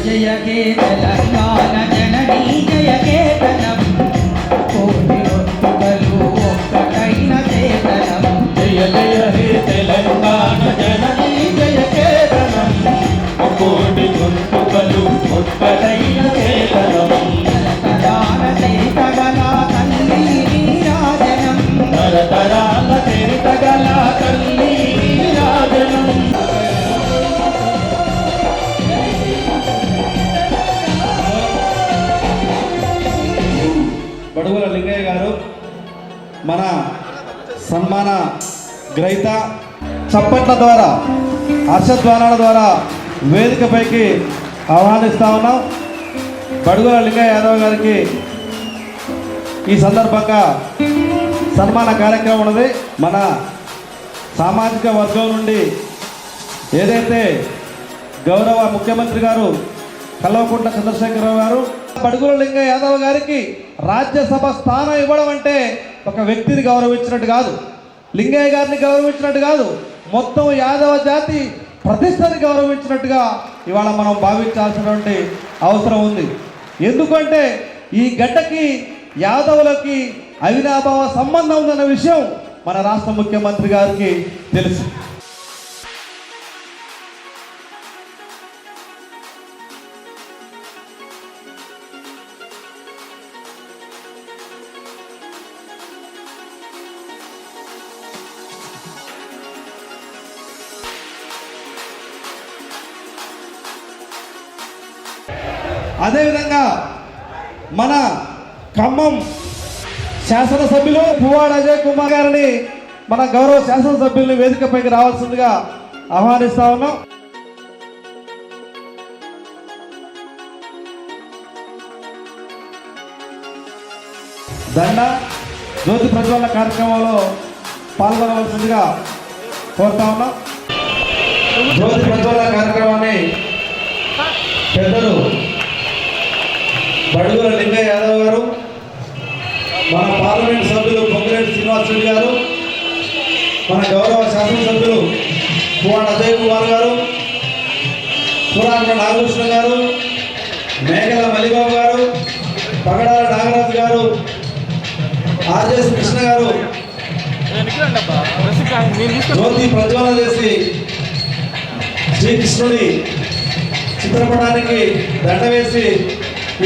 జయ హే తెలంగాణ జననీ జయ కేతనం కోటి ఒత్తుకలు ఒక్కటైన చేతనం జయ జయ హే తెలంగాణ జననీ జయ కేతనం కోటి ఒత్తుకలు ఒక్కటైన చేతనం తరతరాల చేతగల తల్లి నీరాజనం తరతరాల చేతగల తల్లి నీరాజనం బడుగుల లింగయ్య గారు మన సన్మాన గ్రహీత చప్పట్ల ద్వారా హర్షధ్వానాల ద్వారా వేదికపైకి ఆహ్వానిస్తా ఉన్నాం. బడుగుల లింగయ్య యాదవ్ గారికి ఈ సందర్భంగా సన్మాన కార్యక్రమం ఉన్నది. మన సామాజిక వర్గం నుండి ఏదైతే గౌరవ ముఖ్యమంత్రి గారు కల్వకుంట్ల చంద్రశేఖరరావు గారు బడుగుల లింగయ్య యాదవ్ గారికి రాజ్యసభ స్థానం ఇవ్వడం అంటే ఒక వ్యక్తిని గౌరవించినట్టు కాదు, లింగయ్య గారిని గౌరవించినట్టు కాదు, మొత్తం యాదవ జాతి ప్రతిష్టని గౌరవించినట్టుగా ఇవాళ మనం భావించాల్సినటువంటి అవసరం ఉంది. ఎందుకంటే ఈ గడ్డకి యాదవులకి అవినాభావ సంబంధం ఉందన్న విషయం మన రాష్ట్ర ముఖ్యమంత్రి గారికి తెలుసు. అదేవిధంగా మన ఖమ్మం శాసనసభ్యులు పువ్వాడ అజయ్ కుమార్ గారిని మన గౌరవ శాసనసభ్యుల్ని వేదికపైకి రావాల్సిందిగా ఆహ్వానిస్తా ఉన్నాం. దండ జ్యోతి ప్రజ్వలన కార్యక్రమంలో పాల్గొనవలసిందిగా కోరుతా ఉన్నాం. జ్యోతి ప్రజ్వలన కార్యక్రమాన్ని పెద్దలు బడుగుల లింగయ్య యాదవ్ గారు, మన పార్లమెంట్ సభ్యులు పొంగిరెడ్డి శ్రీనివాస్ రెడ్డి గారు, మన గౌరవ శాసనసభ్యులు పువ్వాడ అజయ్ కుమార్ గారు, పురాణ నాగకృష్ణ గారు, మేకల మల్లిబాబు గారు, పగడాల నాగరాజు గారు, ఆర్జెస్ కృష్ణ గారు జ్యోతి ప్రజ్వలన చేసి శ్రీకృష్ణుడి చిత్రపటానికి దండ వేసి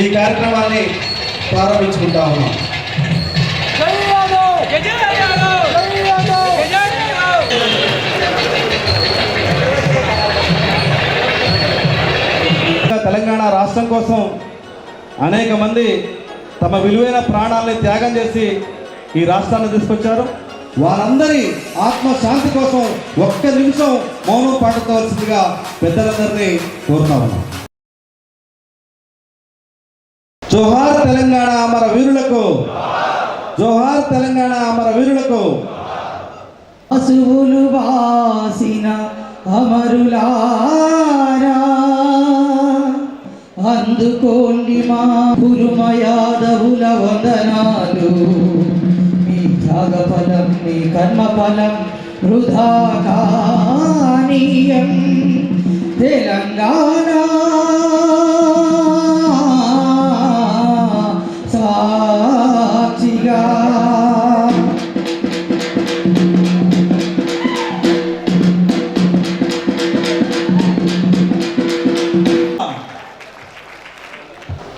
ఈ కార్యక్రమాన్ని ప్రారంభించుకుంటా ఉన్నాం. తెలంగాణ రాష్ట్రం కోసం అనేక మంది తమ విలువైన ప్రాణాలని త్యాగం చేసి ఈ రాష్ట్రాన్ని తీసుకొచ్చారు. వారందరి ఆత్మశాంతి కోసం ఒక్క నిమిషం మౌనం పాటించవలసిందిగా పెద్దలందరినీ కోరుతా ఉన్నాం. జోహార్ తెలంగాణ అమర వీరులకు, జోహార్ తెలంగాణ అమర వీరులకు. అసువులు వాసిన అమరులారా అందుకోండి మా కురుమ యాదవుల వందనాలు. మీ త్యాగఫలం మీ కర్మఫలం వృధా కానీయం. తెలంగాణ సాక్షిగా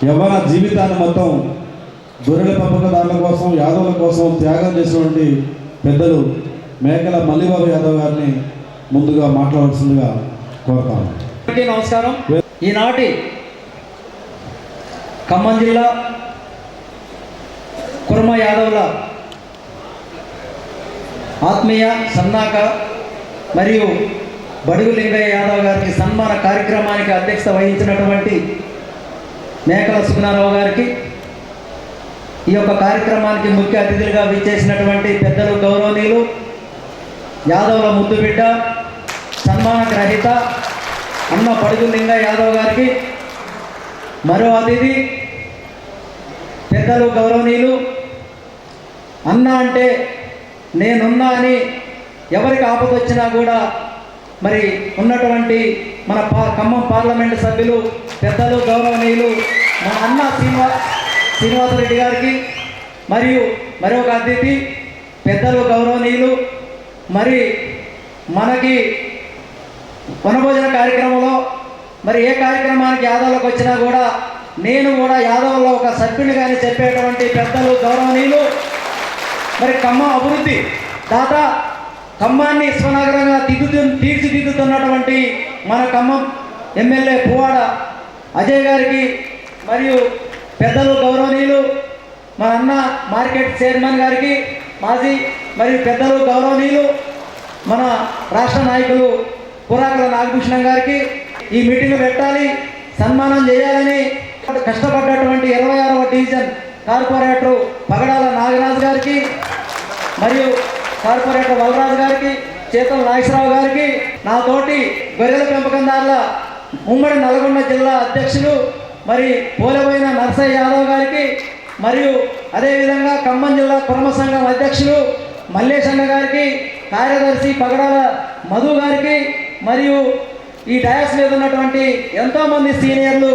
యవ్వన జీవితాన్ని మొత్తం గొర్రెల పెంపకదారుల కోసం యాదవుల కోసం త్యాగం చేసినటువంటి పెద్దలు మేకల మల్లిబాబు యాదవ్ గారిని ముందుగా మాట్లాడాల్సిందిగా కోరుతాను. నమస్కారం. ఈనాటి ఖమ్మం జిల్లా కుర్మ యాదవుల ఆత్మీయ సన్నాక మరియు బడుగు లింగయ్య యాదవ్ గారికి సన్మాన కార్యక్రమానికి అధ్యక్షత వహించినటువంటి మేకల సుబ్బారావు గారికి, ఈ యొక్క కార్యక్రమానికి ముఖ్య అతిథులుగా విచ్చేసినటువంటి పెద్దలు గౌరవనీయులు యాదవుల ముద్దుబిడ్డ సన్మాన గ్రహీత అన్న బడుగు లింగయ్య యాదవ్ గారికి, మరో అతిథి పెద్దలు గౌరవనీయులు అన్న అంటే నేనున్నా అని ఎవరికి ఆపద వచ్చినా కూడా మరి ఉన్నటువంటి మన ఖమ్మం పార్లమెంటు సభ్యులు పెద్దలు గౌరవనీయులు మన అన్న శ్రీనివాసరెడ్డి గారికి మరియు మరొక అతిథి పెద్దలు గౌరవనీయులు మరి మనకి వనభోజన కార్యక్రమంలో మరి ఏ కార్యక్రమానికి యాదవ్లోకి వచ్చినా కూడా నేను కూడా యాదవ్లో ఒక సభ్యునిగాని చెప్పేటువంటి పెద్దలు గౌరవనీయులు మరి ఖమ్మం అభివృద్ధి దాత ఖమ్మాన్ని విశ్వనగరంగా తీర్చిదిద్దుతున్నటువంటి మన ఖమ్మం ఎమ్మెల్యే పువ్వాడ అజయ్ గారికి మరియు పెద్దలు గౌరవనీయులు మన అన్న మార్కెట్ చైర్మన్ గారికి మాజీ మరియు పెద్దలు గౌరవనీయులు మన రాష్ట్ర నాయకులు పురాకల నాగభూషణం గారికి ఈ మీటింగ్ పెట్టాలి, సన్మానం చేయాలని కష్టపడ్డటువంటి 26వ డివిజన్ కార్పొరేటర్ పగడాల నాగరాజు గారికి మరియు కార్పొరేటర్ వలరాజు గారికి చేతల నాగేశ్వరరావు గారికి నాతోటి గొర్రెల పెంపకందారుల ఉమ్మడి నల్గొండ జిల్లా అధ్యక్షులు మరి పోలబోయిన నర్సయ్య యాదవ్ గారికి మరియు అదేవిధంగా ఖమ్మం జిల్లా కుర్మ సంఘం అధ్యక్షులు మల్లేశన్న గారికి కార్యదర్శి పగడాల మధు గారికి మరియు ఈ డయాస్ మీద ఉన్నటువంటి ఎంతోమంది సీనియర్లు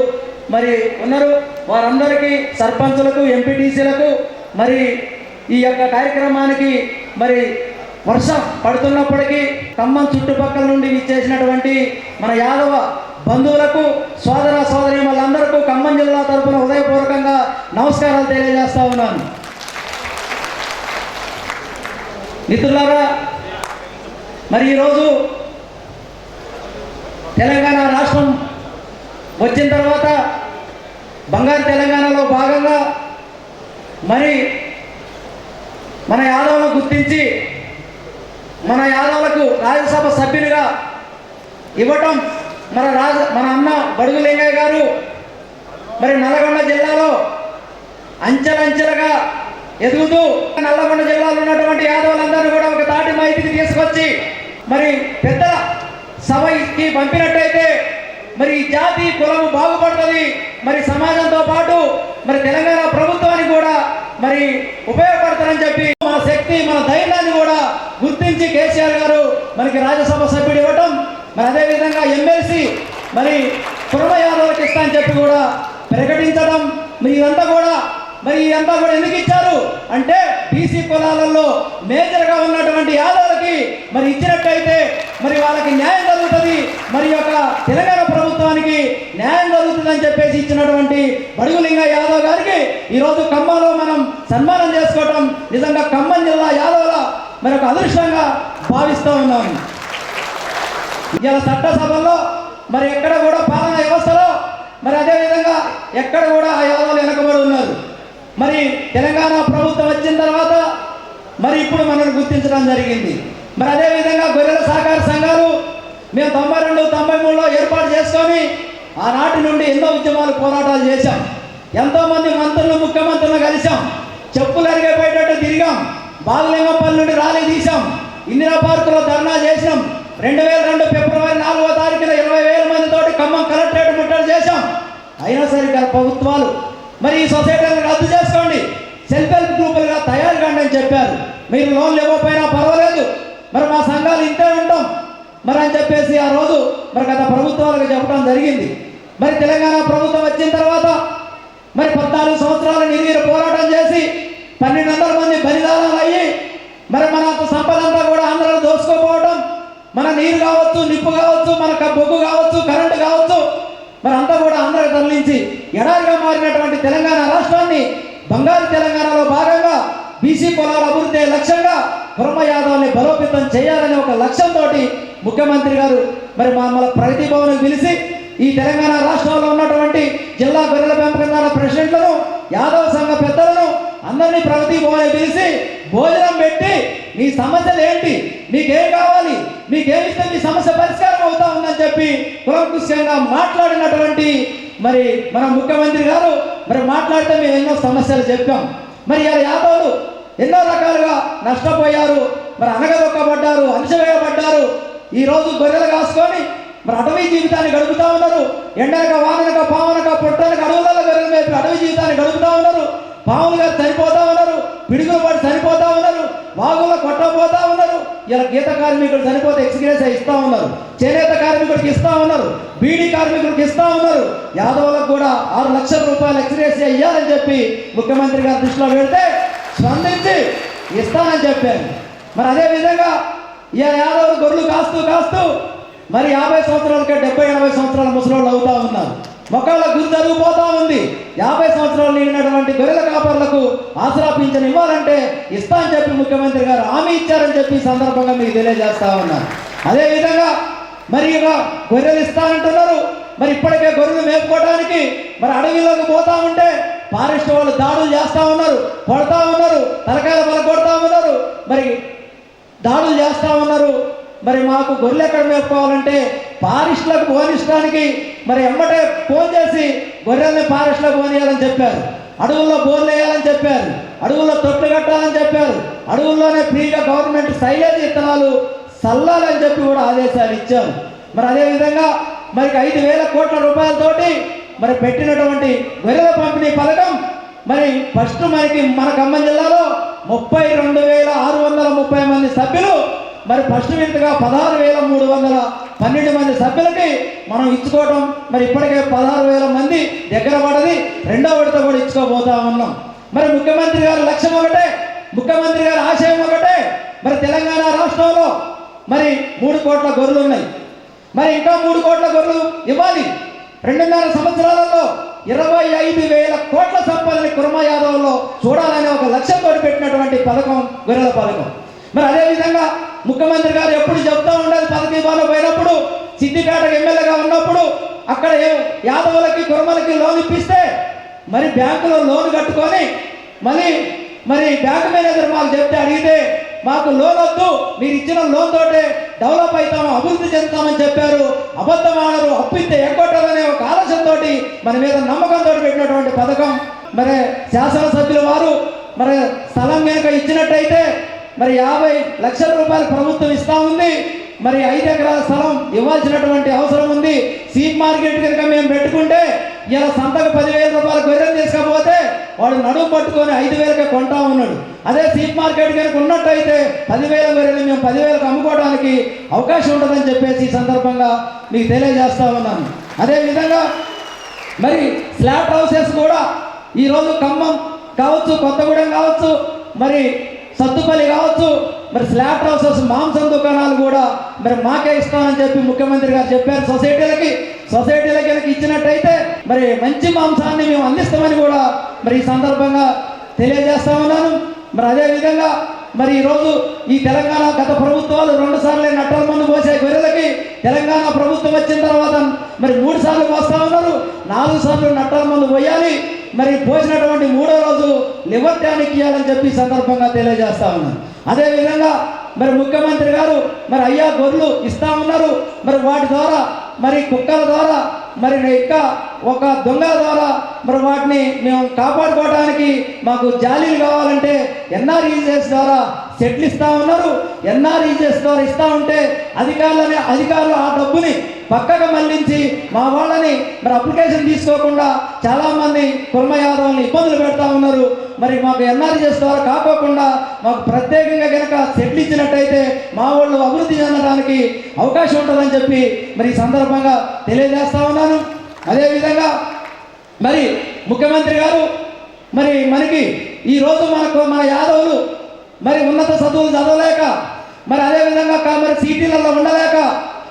మరి ఉన్నారు. వారందరికీ సర్పంచులకు ఎంపీటీసీలకు మరి ఈ యొక్క కార్యక్రమానికి మరి వర్షం పడుతున్నప్పటికీ ఖమ్మం చుట్టుపక్కల నుండి విచ్చేసినటువంటి మన యాదవ బంధువులకు సోదర సోదరీమణులందరికీ ఖమ్మం జిల్లా తరఫున హృదయపూర్వకంగా నమస్కారాలు తెలియజేస్తా ఉన్నాను. మిత్రులారా, మరి ఈరోజు తెలంగాణ రాష్ట్రం వచ్చిన తర్వాత బంగారు తెలంగాణలో భాగంగా మరి మన యాదవులను గుర్తించి మన యాదవులకు రాజ్యసభ సభ్యులుగా ఇవ్వటం మన అన్న బడుగు లింగయ్య గారు మరి నల్గొండ జిల్లాలో అంచెలంచెలుగా ఎదుగుతూ నల్లగొండ జిల్లాలో ఉన్నటువంటి యాదవులందరూ కూడా ఒక తాటి మైతికి తీసుకొచ్చి మరి పెద్దల సభకి పంపినట్టయితే మరి ఈ జాతి కులము బాగుపడుతుంది, మరి సమాజంతో పాటు మరి తెలంగాణ ప్రభుత్వానికి కూడా మరి ఉపయోగపడతారని చెప్పి మన శక్తి మన ధైర్యాన్ని కూడా గుర్తించి కేసీఆర్ గారు మనకి రాజ్యసభ సభ్యుడు ఇవ్వటం, మరి అదేవిధంగా ఎమ్మెల్సీ మరి కుర్మ యాదవులకు ఇస్తా అని చెప్పి కూడా ప్రకటించడం, ఇదంతా కూడా ఎందుకు ఇచ్చారు అంటే బీసీ కులాలలో మేజర్గా ఉన్నటువంటి యాదవులకి మరి ఇచ్చినట్టయితే మరి వాళ్ళకి న్యాయం జరుగుతుంది, మరి యొక్క తెలంగాణ ప్రభుత్వానికి న్యాయం జరుగుతుందని చెప్పేసి ఇచ్చినటువంటి బడుగు లింగయ్య యాదవ్ గారికి ఈరోజు ఖమ్మంలో మనం సన్మానం చేసుకోవటం నిజంగా ఖమ్మం జిల్లా యాదవుల మరి ఒక అదృష్టంగా భావిస్తూ ఉన్నాము. ఇలా చట్టసభల్లో మరి ఎక్కడ కూడా పాలనా వ్యవస్థలో మరి అదేవిధంగా ఎక్కడ కూడా ఆ యాదవులు వెనకబడి ఉన్నారు. మరి తెలంగాణ ప్రభుత్వం వచ్చిన తర్వాత మరి ఇప్పుడు మనల్ని గుర్తించడం జరిగింది. మరి అదేవిధంగా గొర్రెల సహకార సంఘాలు మేము 92, 93లో ఏర్పాటు చేసుకొని ఆనాటి నుండి ఎన్నో ఉద్యమాలు పోరాటాలు చేశాం. ఎంతోమంది మంత్రులు ముఖ్యమంత్రులను కలిసాం, చెప్పులు అరిగిపోయేటట్టు తిరిగాం, బాగులింగంపల్లి నుండి ర్యాలీ తీసాం, ఇందిరా పార్కులో ధర్నా చేసినాం. 2002 ఫిబ్రవరి 4వ తారీఖున 20,000 మందితోటి ఖమ్మం కలెక్టరేట్ ముట్టడి చేశాం. అయినా సరే గల ప్రభుత్వాలు మరి ఈ సొసైటీలను రద్దు చేసుకోండి, సెల్ఫ్ హెల్ప్ గ్రూపులుగా తయారు కాండి అని చెప్పారు. మీరు లోన్లు ఇవ్వకపోయినా పర్వాలేదు, మరి మా సంఘాలు ఇంతే ఉంటాం మరి అని చెప్పేసి ఆ రోజు మరి గత ప్రభుత్వాలకు చెప్పడం జరిగింది. మరి తెలంగాణ ప్రభుత్వం వచ్చిన తర్వాత మరి 14 సంవత్సరాలు నిర్వీర్య పోరాటం చేసి 1200 మంది బలిదానాలు అయ్యి మరి మన సంపద అంతా కూడా ఆంధ్రలో దోసుకోపోవడం, మన నీరు కావచ్చు, నిప్పు కావచ్చు, మన బొగ్గు కావచ్చు, కరెంటు కావచ్చు, మరి అంతా కూడా ఆంధ్రకు తరలించి ఎడారిగా మారినటువంటి తెలంగాణ రాష్ట్రాన్ని బంగారు తెలంగాణలో భాగంగా బీసీ కులాల అభివృద్ధి లక్ష్యంగా కుర్మ యాదవ్ని బలోపేతం చేయాలనే ఒక లక్ష్యంతో ముఖ్యమంత్రి గారు మరి మమ్మల్ని ప్రగతి భవన్కి పిలిచి ఈ తెలంగాణ రాష్ట్రంలో ఉన్నటువంటి జిల్లా గొర్రెల పెంపకందారుల ప్రెసిడెంట్లను, యాదవ సంఘ పెద్దలను అందరినీ ప్రగతి భవన్కి పిలిచి భోజనం పెట్టి మీ సమస్యలు ఏంటి, మీకేం కావాలి, మీకేమిస్తే మీ సమస్య పరిష్కారం అవుతా ఉందని చెప్పి కులంకుశంగా మాట్లాడినటువంటి మరి మన ముఖ్యమంత్రి గారు మరి మాట్లాడితే మేము ఎన్నో సమస్యలు చెప్పాం. మరి ఇలా యాదవులు ఎన్నో రకాలుగా నష్టపోయారు, మరి అనగదొక్కబడ్డారు, అణచివేయబడ్డారు. ఈరోజు గొర్రెలు కాసుకొని మరి అటవీ జీవితాన్ని గడుపుతూ ఉన్నారు. ఎండనక వాననక పావనక పొట్టనక అడవులలో గొర్రెలు మేపి అటవీ జీవితాన్ని గడుపుతూ ఉన్నారు. పాములు గారు చనిపోతా ఉన్నారు, పిడుగులు పడి చనిపోతా ఉన్నారు, వాగుల్లో కొట్టబోతా ఉన్నారు. ఇలా గీత కార్మికులు చనిపోతే ఎక్స్గ్రేషియా ఇస్తా ఉన్నారు, చేనేత కార్మికుడికి ఇస్తా ఉన్నారు, బీడీ కార్మికుడికి ఇస్తా ఉన్నారు. యాదవులకు కూడా 6 లక్షల రూపాయలు ఎక్స్గ్రేషియా ఇవ్వాలని చెప్పి ముఖ్యమంత్రి గారి దృష్టిలో పెడితే స్పందించి ఇస్తానని చెప్పారు. మరి అదేవిధంగా ఇలా యాదవులు గొర్రెలు కాస్తూ మరి 50 సంవత్సరాలకే 70-80 సంవత్సరాల ముసలోళ్ళు అవుతా ఉన్నారు. మొక్కల గురి జరిగిపోతా ఉంది. 50 సంవత్సరాలు నిండినటువంటి గొర్రెల కాపర్లకు ఆసరా పింఛను ఇవ్వాలంటే ఇస్తా అని చెప్పి ముఖ్యమంత్రి గారు హామీ ఇచ్చారని చెప్పి ఈ సందర్భంగా మీకు తెలియజేస్తా ఉన్నారు. అదేవిధంగా మరి ఇక గొర్రెలు ఇస్తానంటున్నారు. మరి ఇప్పటికే గొర్రెలు మేపుకోవడానికి మరి అడవిలోకి పోతా ఉంటే ఫారెస్ట్ వాళ్ళు దాడులు చేస్తూ ఉన్నారు, కొడతా ఉన్నారు, తలకాయల బల కొడతా ఉన్నారు, మరి దాడులు చేస్తూ ఉన్నారు. మరి మాకు గొర్రెలు ఎక్కడ మేపుకోవాలంటే ఫారెస్ట్లకు పోనిస్తానికి మరి ఎమ్మటే ఫోన్ చేసి గొర్రెల్ని ఫారెస్ట్లకు పోనీయాలని చెప్పారు, అడవుల్లో బోర్లు వేయాలని చెప్పారు, అడవుల్లో తొట్లు కట్టాలని చెప్పారు, అడవుల్లోనే ఫ్రీగా గవర్నమెంట్ సైలేజ్ విత్తనాలు చల్లాలని చెప్పి కూడా ఆదేశాలు ఇచ్చారు. మరి అదేవిధంగా మరి 5,000 కోట్ల రూపాయలతోటి మరి పెట్టినటువంటి గొర్రెల పంపిణీ పథకం మరి ఫస్ట్ మనకి మన ఖమ్మం జిల్లాలో 32,630 మంది సభ్యులు మరి ఫస్ట్ విడతగా 16,312 మంది సభ్యులకి మనం ఇచ్చుకోవడం మరి ఇప్పటికే 16,000 మంది దగ్గర పడది. రెండో విడత కూడా ఇచ్చుకోబోతా ఉన్నాం. మరి ముఖ్యమంత్రి గారి లక్ష్యం ఒకటే, ముఖ్యమంత్రి గారి ఆశయం ఒకటే. మరి తెలంగాణ రాష్ట్రంలో మరి 3 కోట్ల గొర్రెలు ఉన్నాయి. మరి ఇంకా 3 కోట్ల గొర్రెలు ఇవ్వాలి. 2.5 సంవత్సరాలలో 25,000 కోట్ల సంపదని కుర్మ యాదవ్లో చూడాలనే ఒక లక్ష్యంతో పెట్టినటువంటి పథకం గొర్రెల పథకం. మరి అదేవిధంగా ముఖ్యమంత్రి గారు ఎప్పుడు చెప్తా ఉండేది, పదకీబాలో పోయినప్పుడు సిద్దిపేటకు ఎమ్మెల్యేగా ఉన్నప్పుడు అక్కడ యాదవులకి కుర్మలకి లోన్ ఇప్పిస్తే మరి బ్యాంకులో లోన్ కట్టుకొని మరి బ్యాంకు మేనేజర్ మాకు చెప్తే అడిగితే మాకు లోన్ వద్దు, మీరు ఇచ్చిన లోన్ తోటే డెవలప్ అవుతాము, అభివృద్ధి చెందుతామని చెప్పారు. అబద్ధం ఆడరు, అప్పిస్తే ఎగ్గొట్టాలనే ఒక ఆలోచనతో మన మీద నమ్మకంతో పెట్టినటువంటి పథకం. మరి శాసనసభ్యులు వారు మరి స్థలం కనుక ఇచ్చినట్టయితే మరి 50 లక్షల రూపాయలు ప్రభుత్వం ఇస్తా ఉంది. మరి 5 ఎకరాల స్థలం ఇవ్వాల్సినటువంటి అవసరం ఉంది. సీట్ మార్కెట్ కనుక మేము పెట్టుకుంటే ఇలా సంతకు 10,000 రూపాయల గొర్రెలు తీసుకపోతే వాడు నడుము పట్టుకొని 5,000కే కొంటా ఉన్నాడు. అదే సీట్ మార్కెట్ కనుక ఉన్నట్టయితే 10,000 గొర్రెలు మేము 10,000కి అమ్ముకోవడానికి అవకాశం ఉంటుందని చెప్పేసి ఈ సందర్భంగా మీకు తెలియజేస్తా ఉన్నాను. అదేవిధంగా మరి స్లాబ్ హౌసెస్ కూడా ఈరోజు ఖమ్మం కావచ్చు, కొత్తగూడెం కావచ్చు, మరి సత్తుపల్లి కావచ్చు, మరి స్లాబ్ హౌసెస్ మాంసం దుకాణాలు కూడా మరి మాకే ఇస్తామని చెప్పి ముఖ్యమంత్రి గారు చెప్పారు. సొసైటీలకి కనుక ఇచ్చినట్టయితే మరి మంచి మాంసాన్ని మేము అందిస్తామని కూడా మరి ఈ సందర్భంగా తెలియజేస్తా ఉన్నాను. మరి అదేవిధంగా మరి ఈరోజు ఈ తెలంగాణ గత ప్రభుత్వాలు 2 సార్లు నట్టల మందు పోసే గొర్రెలకి తెలంగాణ ప్రభుత్వం వచ్చిన తర్వాత మరి 3 సార్లు పోస్తా ఉన్నారు. 4 సార్లు నట్టల మందు పోయాలి. మరి పోసినటువంటి 3వ రోజు లివర్ టానిక్ ఇవ్వాలని చెప్పి సందర్భంగా తెలియజేస్తా ఉన్నాను. అదేవిధంగా మరి ముఖ్యమంత్రి గారు మరి అయ్యా గొర్రెలు ఇస్తా ఉన్నారు. మరి వాటి ద్వారా మరి కుక్కల ద్వారా మరి ఇంకా ఒక దొంగల ద్వారా మరి వాటిని మేము కాపాడుకోవడానికి మాకు జాలీలు కావాలంటే ఎన్ఆర్ఈజెస్ ద్వారా సెట్లు ఇస్తా ఉన్నారు. ఎన్ఆర్ఈజెస్ ద్వారా ఇస్తా ఉంటే అధికారులు ఆ డబ్బుని పక్కగా మళ్లించి మా వాళ్ళని మరి అప్లికేషన్ తీసుకోకుండా చాలామంది కుర్మ యాదవుల్ని ఇబ్బందులు పెడతా ఉన్నారు. మరి మాకు ఎన్ఆర్ఈజెస్ ద్వారా కాకోకుండా మాకు ప్రత్యేకంగా కనుక సెట్లు ఇచ్చినట్టయితే మా వాళ్ళు అభివృద్ధి చెందడానికి అవకాశం ఉంటుందని చెప్పి మరి ఈ సందర్భంగా తెలియజేస్తా ఉన్నాను. అదేవిధంగా మరి ముఖ్యమంత్రి గారు మరి మనకి ఈరోజు మన యాదవులు మరి ఉన్నత చదువులు చదవలేక మరి అదేవిధంగా మరి సిటీలలో ఉండలేక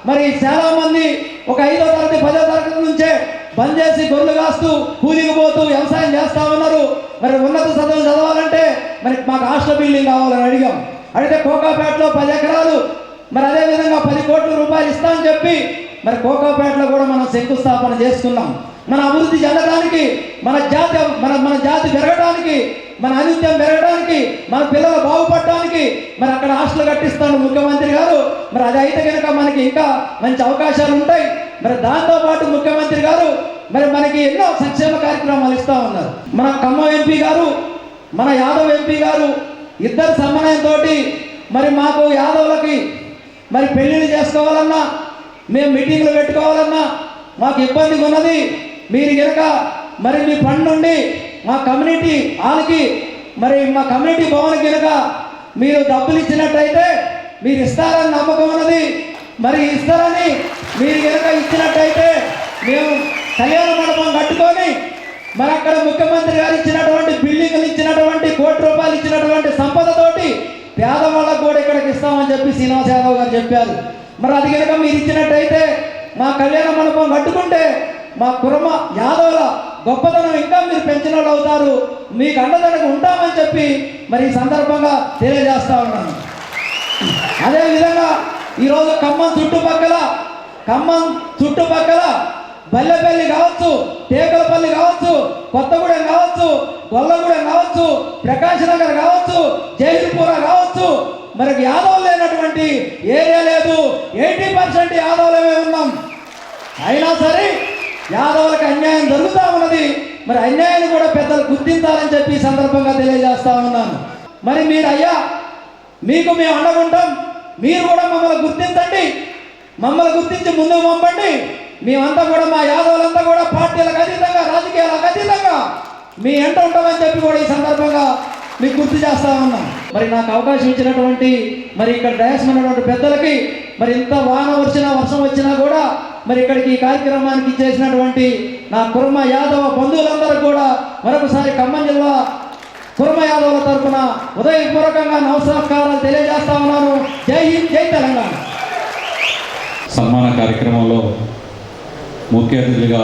మరి చాలామంది ఒక 5వ తరగతి 10వ తరగతి నుంచే బంద్ చేసి గొర్రెలు కాస్తూ కూలికి పోతూ వ్యవసాయం చేస్తూ ఉన్నారు. మరి ఉన్నత చదువులు చదవాలంటే మరి మాకు హాస్టల్ బిల్డింగ్ కావాలని అడిగాం. అడిగితే కోకాపేటలో 10 ఎకరాలు మరి అదేవిధంగా 10 కోట్ల రూపాయలు ఇస్తామని చెప్పి మరి కోకాపేటలో కూడా మనం శంకుస్థాపన చేసుకున్నాం. మన అభివృద్ధి చెందడానికి మన జాతి పెరగడానికి మన అనిత్యం పెరగడానికి మన పిల్లలు బాగుపడటానికి మరి అక్కడ హాస్టల్ కట్టిస్తాను ముఖ్యమంత్రి గారు. మరి అది అయితే కనుక మనకి ఇంకా మంచి అవకాశాలు ఉంటాయి. మరి దాంతోపాటు ముఖ్యమంత్రి గారు మరి మనకి ఎన్నో సంక్షేమ కార్యక్రమాలు ఇస్తూ ఉన్నారు. మన ఖమ్మం ఎంపీ గారు మన యాదవ్ ఎంపీ గారు ఇద్దరు సమన్వయంతో మరి మాకు యాదవులకి మరి పెళ్ళిళ్ళు చేసుకోవాలన్నా మేము మీటింగ్లు పెట్టుకోవాలన్నా మాకు ఇబ్బందిగా ఉన్నది. మీరు కనుక మరి మీ ఫండ్ నుండి మా కమ్యూనిటీ హాల్కి మరి మా కమ్యూనిటీ భవన్ కనుక మీరు డబ్బులు ఇచ్చినట్టయితే మీరు ఇస్తారని నమ్మకం ఉన్నది. మరి ఇస్తారని మీరు కనుక ఇచ్చినట్టయితే మేము కళ్యాణ మండపం కట్టుకొని మరి అక్కడ ముఖ్యమంత్రి గారు ఇచ్చినటువంటి బిల్డింగ్లు ఇచ్చినటువంటి ₹1 కోటి ఇచ్చినటువంటి సంపదతోటి పేదవాళ్ళకు కూడా ఇక్కడికి ఇస్తామని చెప్పి శ్రీనివాస్ యాదవ్ గారు చెప్పారు. మరి అది కనుక మీరు ఇచ్చినట్టయితే మా కళ్యాణ మండపం కట్టుకుంటే మా కుర్మ యాదవుల గొప్పతనం ఇంకా మీరు పెంచిన వాళ్ళు అవుతారు, మీకు అండదండగా ఉంటామని చెప్పి మరి ఈ సందర్భంగా తెలియజేస్తా ఉన్నాను. అదేవిధంగా ఈరోజు ఖమ్మం చుట్టుపక్కల బల్లెపల్లి కావచ్చు, టేకలపల్లి కావచ్చు, కొత్తగూడెం కావచ్చు, గొల్లగూడెం కావచ్చు, ప్రకాశ్ నగర్ కావచ్చు, జైలుపూర కావచ్చు, మనకి యాదవులు లేనటువంటి ఏరియా లేదు. 80% యాదవులమే ఉన్నాం. అయినా సరే యాదవులకు అన్యాయం జరుగుతూ ఉన్నది. మరి అన్యాయాన్ని కూడా పెద్దలు గుర్తించాలని చెప్పి ఈ సందర్భంగా తెలియజేస్తా ఉన్నాను. మరి మీరు అయ్యా మీకు మేము అండగుంటాం, మీరు కూడా మమ్మల్ని గుర్తించండి, మమ్మల్ని గుర్తించి ముందుకు పంపండి. మేమంతా కూడా మా యాదవులంతా కూడా పార్టీలకు అతీతంగా రాజకీయాలకు అతీతంగా మీ ఎంట ఉంటామని చెప్పి కూడా ఈ సందర్భంగా మీకు గుర్తు చేస్తా ఉన్నాం. మరి నాకు అవకాశం ఇచ్చినటువంటి మరి ఇక్కడ డయాస్ ఉన్నటువంటి పెద్దలకి మరి ఇంత వాన వర్షం వచ్చినా కూడా మరి ఇక్కడికి ఈ కార్యక్రమానికి చేసినటువంటి నా కుర్మ యాదవ బంధువులందరూ కూడా మరొకసారి ఖమ్మం జిల్లా కుర్మ యాదవుల తరఫున ఉదయపూర్వకంగా నమస్కారాలు తెలియజేస్తా ఉన్నాను. జై హింద్, జై తెలంగాణ. సన్మాన కార్యక్రమంలో ముఖ్య అతిథులుగా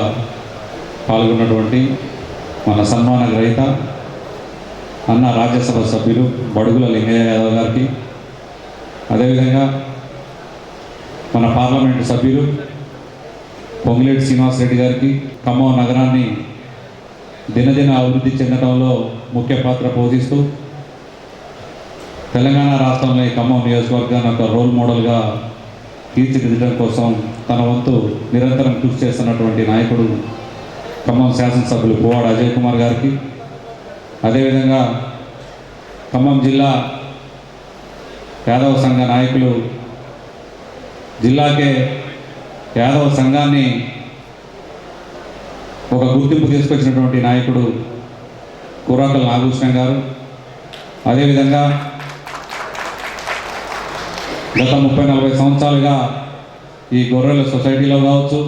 పాల్గొన్నటువంటి మన సన్మాన గ్రహీత అన్న రాజ్యసభ సభ్యులు బడుగుల లింగయ్య యాదవ్ గారికి, అదేవిధంగా మన పార్లమెంటు సభ్యులు పొంగిలేటి శ్రీనివాసరెడ్డి గారికి, ఖమ్మం నగరాన్ని దినదిన అభివృద్ధి చెందడంలో ముఖ్య పాత్ర పోషిస్తూ తెలంగాణ రాష్ట్రంలో ఈ ఖమ్మం నియోజకవర్గాన్ని ఒక రోల్ మోడల్గా తీర్చిదిద్దడం కోసం తన వంతు నిరంతరం కృషి చేస్తున్నటువంటి నాయకుడు ఖమ్మం శాసనసభ్యులు పువ్వాడ అజయ్ కుమార్ గారికి, అదేవిధంగా ఖమ్మం జిల్లా యాదవ సంఘ నాయకులు జిల్లాకే యాదవ సంఘాన్ని ఒక గుర్తింపు తీసుకొచ్చినటువంటి నాయకుడు కుర్రాకల్ నాగభూషణ గారు, అదేవిధంగా గత 30-40 సంవత్సరాలుగా ఈ గొర్రెల సొసైటీలో కావచ్చు,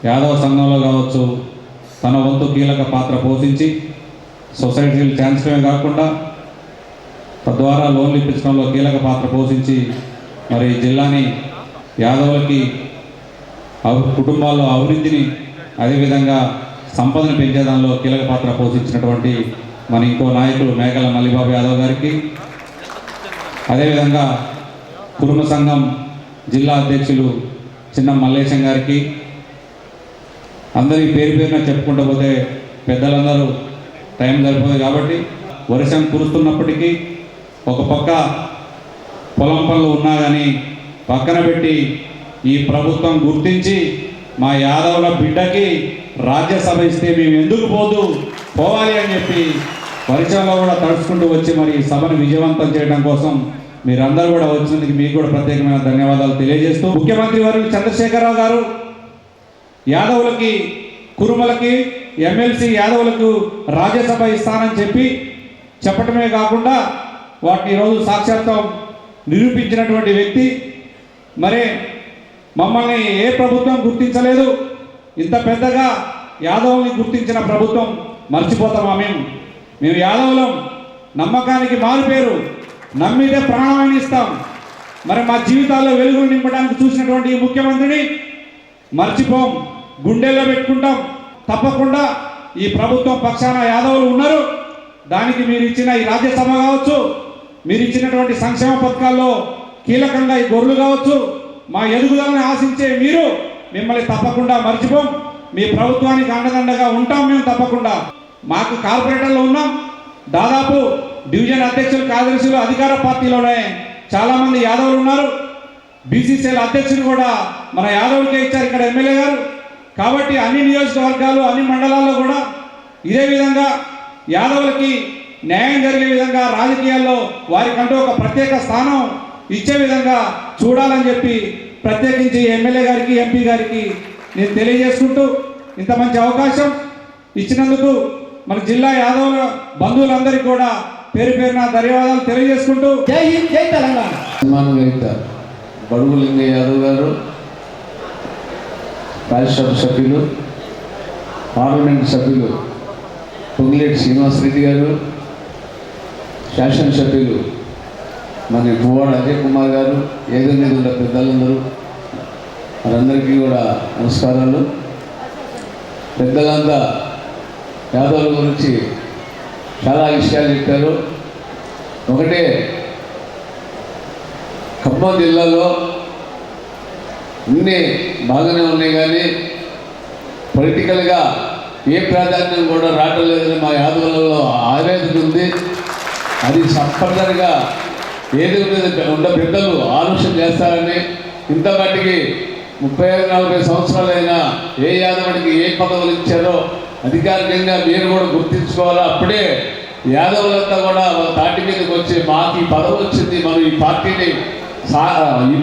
యాదవ సంఘంలో కావచ్చు తన వంతు కీలక పాత్ర పోషించి సొసైటీలు చేర్చడమే కాకుండా తద్వారా లోన్లు ఇప్పించడంలో కీలక పాత్ర పోషించి మరి జిల్లాని యాదవులకి కుటుంబాల్లో అభివృద్ధిని అదేవిధంగా సంపదను పెంచేదానిలో కీలక పాత్ర పోషించినటువంటి మన ఇంకో నాయకుడు మేకల మల్లిబాబు యాదవ్ గారికి, అదేవిధంగా కుటుంబ సంఘం జిల్లా అధ్యక్షులు చిన్న మల్లేశం గారికి, అందరికీ పేరు పేరున చెప్పుకుంటూ పోతే పెద్దలందరూ టైం సరిపోదు కాబట్టి వర్షం కురుస్తున్నప్పటికీ ఒక పక్క పొలం పనులు ఉన్నా కానీ పక్కన పెట్టి ఈ ప్రభుత్వం గుర్తించి మా యాదవుల బిడ్డకి రాజ్యసభ ఇస్తే మేము ఎందుకు పోవాలి అని చెప్పి వర్షంలో కూడా తడుచుకుంటూ వచ్చి మరి సభను విజయవంతం చేయడం కోసం మీరందరూ కూడా వచ్చినందుకు మీకు కూడా ప్రత్యేకమైన ధన్యవాదాలు తెలియజేస్తూ, ముఖ్యమంత్రి వర్యులు చంద్రశేఖరరావు గారు యాదవులకి కురుమలకి ఎమ్మెల్సీ యాదవులకు రాజ్యసభ ఇస్తానని చెప్పటమే కాకుండా వాటిని ఈరోజు సాక్షాత్తం నిరూపించినటువంటి వ్యక్తి. మరి మమ్మల్ని ఏ ప్రభుత్వం గుర్తించలేదు, ఇంత పెద్దగా యాదవుల్ని గుర్తించిన ప్రభుత్వం మర్చిపోతామా? మేము యాదవులం, నమ్మకానికి మారుపేరు, నమ్మితే ప్రాణాన్ని ఇస్తాం. మరి మా జీవితాల్లో వెలుగులు నింపడానికి చూసినటువంటి ఈ ముఖ్యమంత్రిని మర్చిపోం, గుండెల్లో పెట్టుకుంటాం. తప్పకుండా ఈ ప్రభుత్వం పక్షాన యాదవులు ఉన్నారు. దానికి మీరు ఇచ్చిన ఈ రాజ్యసభ కావచ్చు, మీరు ఇచ్చినటువంటి సంక్షేమ పథకాల్లో కీలకంగా ఈ గొర్రెలు కావచ్చు, మా ఎదుగుదలని ఆశించే మీరు మిమ్మల్ని తప్పకుండా మర్చిపోం. మీ ప్రభుత్వానికి అండదండగా ఉంటాం మేము తప్పకుండా. మాకు కార్పొరేటర్లో ఉన్నాం, దాదాపు డివిజన్ అధ్యక్షులు కార్యదర్శులు అధికార పార్టీలోనే చాలామంది యాదవులు ఉన్నారు. బీసీసీఎల్ అధ్యక్షులు కూడా మన యాదవులకే ఇచ్చారు ఇక్కడ ఎమ్మెల్యే గారు. కాబట్టి అన్ని నియోజకవర్గాలు అన్ని మండలాల్లో కూడా ఇదే విధంగా యాదవులకి న్యాయం జరిగే విధంగా రాజకీయాల్లో వారికంటూ ఒక ప్రత్యేక స్థానం ఇచ్చే విధంగా చూడాలని చెప్పి ప్రత్యేకించి ఎమ్మెల్యే గారికి ఎంపీ గారికి నేను తెలియజేసుకుంటూ, ఇంత మంచి అవకాశం ఇచ్చినందుకు మన జిల్లా యాదవుల బంధువులందరికీ కూడా పేరు పేరున ధన్యవాదాలు తెలియజేసుకుంటూ జై హింద్, జై తెలంగాణ. సన్మానగ్రహీత బడుగు లింగ యాదవ్ గారు, రాజ్యసభ సభ్యులు, పార్లమెంట్ సభ్యులు పొంగిలేటి శ్రీనివాసరెడ్డి గారు, శాసనసభ్యులు మన పువ్వాడ అజయ్ కుమార్ గారు, ఏదో మీద ఉన్న పెద్దలందరూ వారందరికీ కూడా నమస్కారాలు. పెద్దలంతా యాదవుల గురించి చాలా విషయాలు చెప్పారు. ఒకటే, ఖమ్మం జిల్లాలో అన్నీ బాగానే ఉన్నాయి కానీ పొలిటికల్గా ఏ ప్రాధాన్యం కూడా రావడం లేదని మా యాదవులలో ఆవేదన ఉంది. అది తప్పనిసరిగా ఏది ఉన్న పెద్దలు ఆలోచన చేస్తారని, ఇంత మట్టికి 35-40 సంవత్సరాలైనా ఏ యాదవుడికి ఏ పదవులు ఇచ్చారో అధికారికంగా మీరు కూడా గుర్తించుకోవాలా. అప్పుడే యాదవులంతా కూడా వాళ్ళ తాటి మీదకి వచ్చి మాకు ఈ పదవి వచ్చింది, మనం ఈ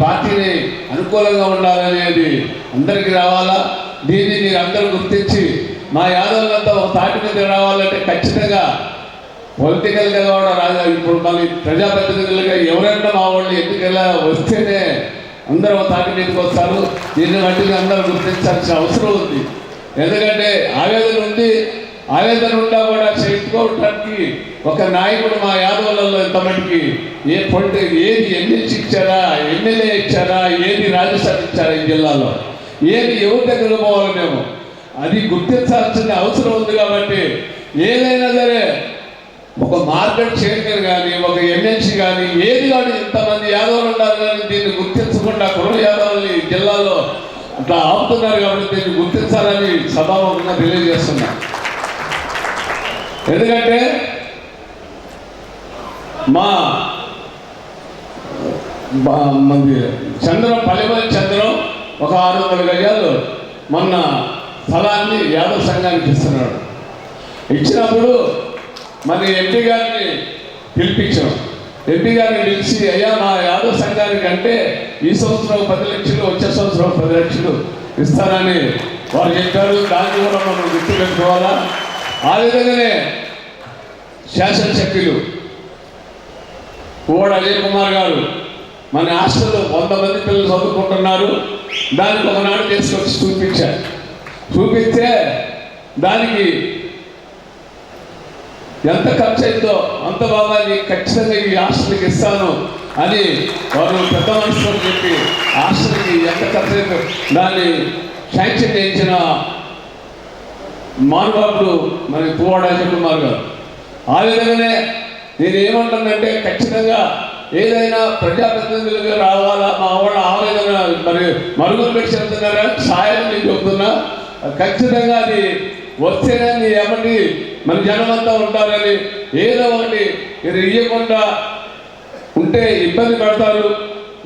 పార్టీని అనుకూలంగా ఉండాలనేది అందరికీ రావాలా. దీన్ని మీరు అందరూ గుర్తించి మా యాదవులంతా ఒక తాటి మీద రావాలంటే ఖచ్చితంగా పొలిటికల్గా కూడా ఇప్పుడు మళ్ళీ ప్రజాప్రతినిధులుగా ఎవరైనా మా వాళ్ళు ఎన్నికలా వస్తేనే అందరూ ఒక తాటి మీదకి వస్తారు. దీన్ని బట్టి అందరూ గుర్తించాల్సిన అవసరం ఉంది. ఎందుకంటే ఆవేదన ఉంది. ఆవేదన ఉన్నా కూడా చేయించుకోవడానికి ఒక నాయకుడు మా యాదవులలో ఎంతమందికి ఏది ఎమ్మెల్సీ ఇచ్చారా, ఎమ్మెల్యే ఇచ్చారా, ఏది రాజ్యసభ ఇచ్చారా, ఈ జిల్లాలో ఏది ఎవరి దగ్గర పోవాలి మేము అది గుర్తించాల్సిన అవసరం ఉంది. కాబట్టి ఏదైనా సరే ఒక మార్కెట్ చైర్మన్ కానీ, ఒక ఎమ్మెల్సీ కానీ, ఏది కానీ ఇంతమంది యాదవులు ఉన్నారు కానీ దీన్ని గుర్తించకుండా కుర్ర యాదవుల్ని జిల్లాలో అట్లా ఆపుతున్నారు. కాబట్టి దీన్ని గుర్తించాలని సభాముఖంగా తెలియజేస్తున్నా. ఎందుకంటే మంది పల్లెపల్లి చంద్రం ఒక 600 గజాలు మొన్న స్థలాన్ని యాదవ్ సంఘానికి ఇస్తున్నాడు. ఇచ్చినప్పుడు మన ఎంపీ గారిని పిలిపించాం. ఎంపీ గారిని పిలిచి, అయ్యా మా యాదవ్ సంఘానికి అంటే ఈ సంవత్సరం 10 లక్షలు, వచ్చే సంవత్సరం 10 లక్షలు ఇస్తారని వారు చెప్పారు. దాన్ని కూడా మనం గుర్తు పెట్టుకోవాలా. ఆ విధంగానే శాసనసభ్యులు పువ్వాడ అజయ్ కుమార్ గారు మన హాస్టల్లో 100 మంది పిల్లలు చదువుకుంటున్నారు. దానికి ఒకనాడు తీసుకొచ్చి చూపిస్తే దానికి ఎంత ఖర్చు అయిందో అంత బాగా ఖచ్చితంగా ఈ హాస్టల్కి ఇస్తాను అని వారు పెద్ద మనుషులు చెప్పి హాస్టల్కి ఎంత ఖర్చు అయిందో దాన్ని శాంక్షన్ చేయించిన మానవాడు మన పువ్వాడ అజయ్ కుమార్ గారు. ఆ విధంగానే నేను ఏమంటానంటే ఖచ్చితంగా ఏదైనా ప్రజాప్రతినిధులుగా రావాలా. మా వాళ్ళ ఆవేదన మరి మరుగులు పెట్టి చెప్తున్నారా, సాయం నేను చెప్తున్నా. ఖచ్చితంగా అది వస్తేనే నీ ఏమండి మన జనమంతా ఉంటారని ఏదో ఒకటి మీరు ఇవ్వకుండా ఉంటే ఇబ్బంది పడతారు.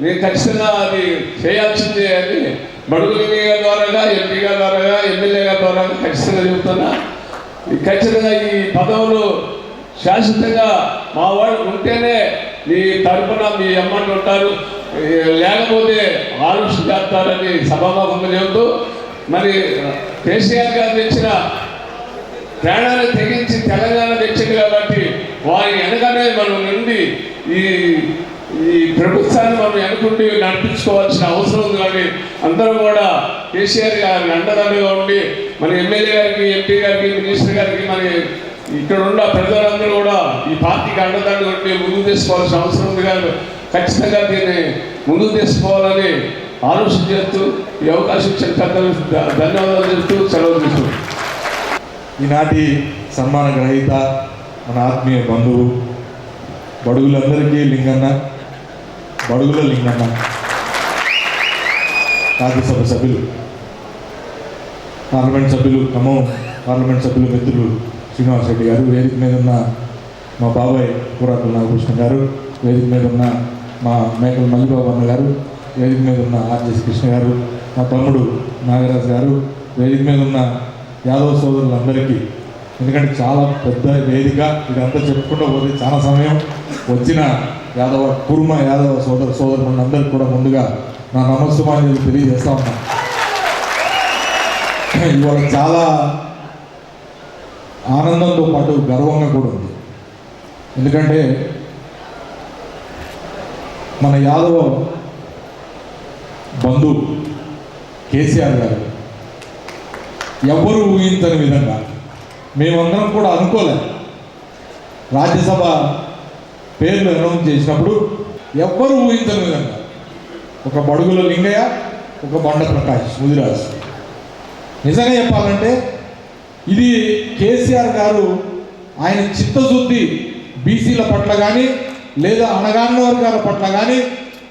నేను ఖచ్చితంగా అది చేయాల్సిందే అని బడుగు లింగయ్య ద్వారాగా, ఎంపీ గారి ద్వారాగా, ఎమ్మెల్యే గారి ద్వారా ఖచ్చితంగా చెబుతున్నా. ఖచ్చితంగా ఈ పదవులు శాశ్వతంగా మా వాళ్ళు ఉంటేనే మీ తరఫున మీ అమ్మని ఉంటారు, లేకపోతే ఆలోచన చేస్తారని సభాముఖంగా చెబుతూ, మరి కేసీఆర్ గారు తెచ్చిన ప్రాణాన్ని తెగించి తెలంగాణ తెచ్చింది కాబట్టి వారి వెనకనే మనం నుండి ఈ ప్రభుత్వాన్ని మనం వెనుకుండి నడిపించుకోవాల్సిన అవసరం ఉంది. కానీ అందరూ కూడా కేసీఆర్ గారిని అండదండగా ఉండి మన ఎమ్మెల్యే గారికి, ఎంపీ గారికి, మినిస్టర్ గారికి, మన ఇక్కడ ఉన్న ప్రజలందరూ కూడా ఈ పార్టీకి అండదండగా ఉండి ముందుకు తీసుకోవాల్సిన అవసరం ఉంది. కానీ ఖచ్చితంగా దీన్ని ముందుకు తీసుకోవాలని ఆలోచన చేస్తూ ఈ అవకాశం ఇచ్చిన పెద్దలు ధన్యవాదాలు చెప్తూ సెలవు తీసుకుంటాం. ఈనాటి సన్మాన గ్రహీత మన ఆత్మీయ బంధువు బడుగులందరికీ లింగన్న, బడుగుల లింగన్న, రాజ్యసభ సభ్యులు, పార్లమెంట్ సభ్యులు, ఖమ్మం పార్లమెంట్ సభ్యులు మిత్రులు శ్రీనివాసరెడ్డి గారు, వేదిక మీద ఉన్న మా బాబాయ్ కూరాకుల నాగకృష్ణ గారు, వేదిక మీద ఉన్న మా మేకల మల్లిబాబు అన్న గారు, వేదిక మీద ఉన్న ఆర్జెస్ కృష్ణ గారు, మా తమ్ముడు నాగరాజు గారు, వేదిక మీద ఉన్న యాదవ సోదరులందరికీ, ఎందుకంటే చాలా పెద్ద వేదిక, ఇదంతా చెప్పుకుంటూ పోతే చాలా సమయం. వచ్చిన కుర్మ యాదవ సోదరులందరికీ కూడా ముందుగా నా నమస్సుమాన్యులు తెలియజేస్తా ఉన్నాను. ఇవాళ చాలా ఆనందంతో పాటు గర్వంగా కూడా ఉంది. ఎందుకంటే మన యాదవ బంధు కేసీఆర్ గారు ఎవ్వరూ ఊహించని విధంగా మేమందరం కూడా అనుకోలేదు. రాజ్యసభ పేర్లు అనౌన్స్ చేసినప్పుడు ఎవ్వరూ ఊహించని విధంగా ఒక బడుగుల లింగయ్య, ఒక బండ ప్రకాష్ ముదిరాజు. నిజంగా చెప్పాలంటే ఇది కేసీఆర్ గారు ఆయన చిత్తశుద్ధి బీసీల పట్ల కానీ లేదా అణగారిన వర్గాల పట్ల కానీ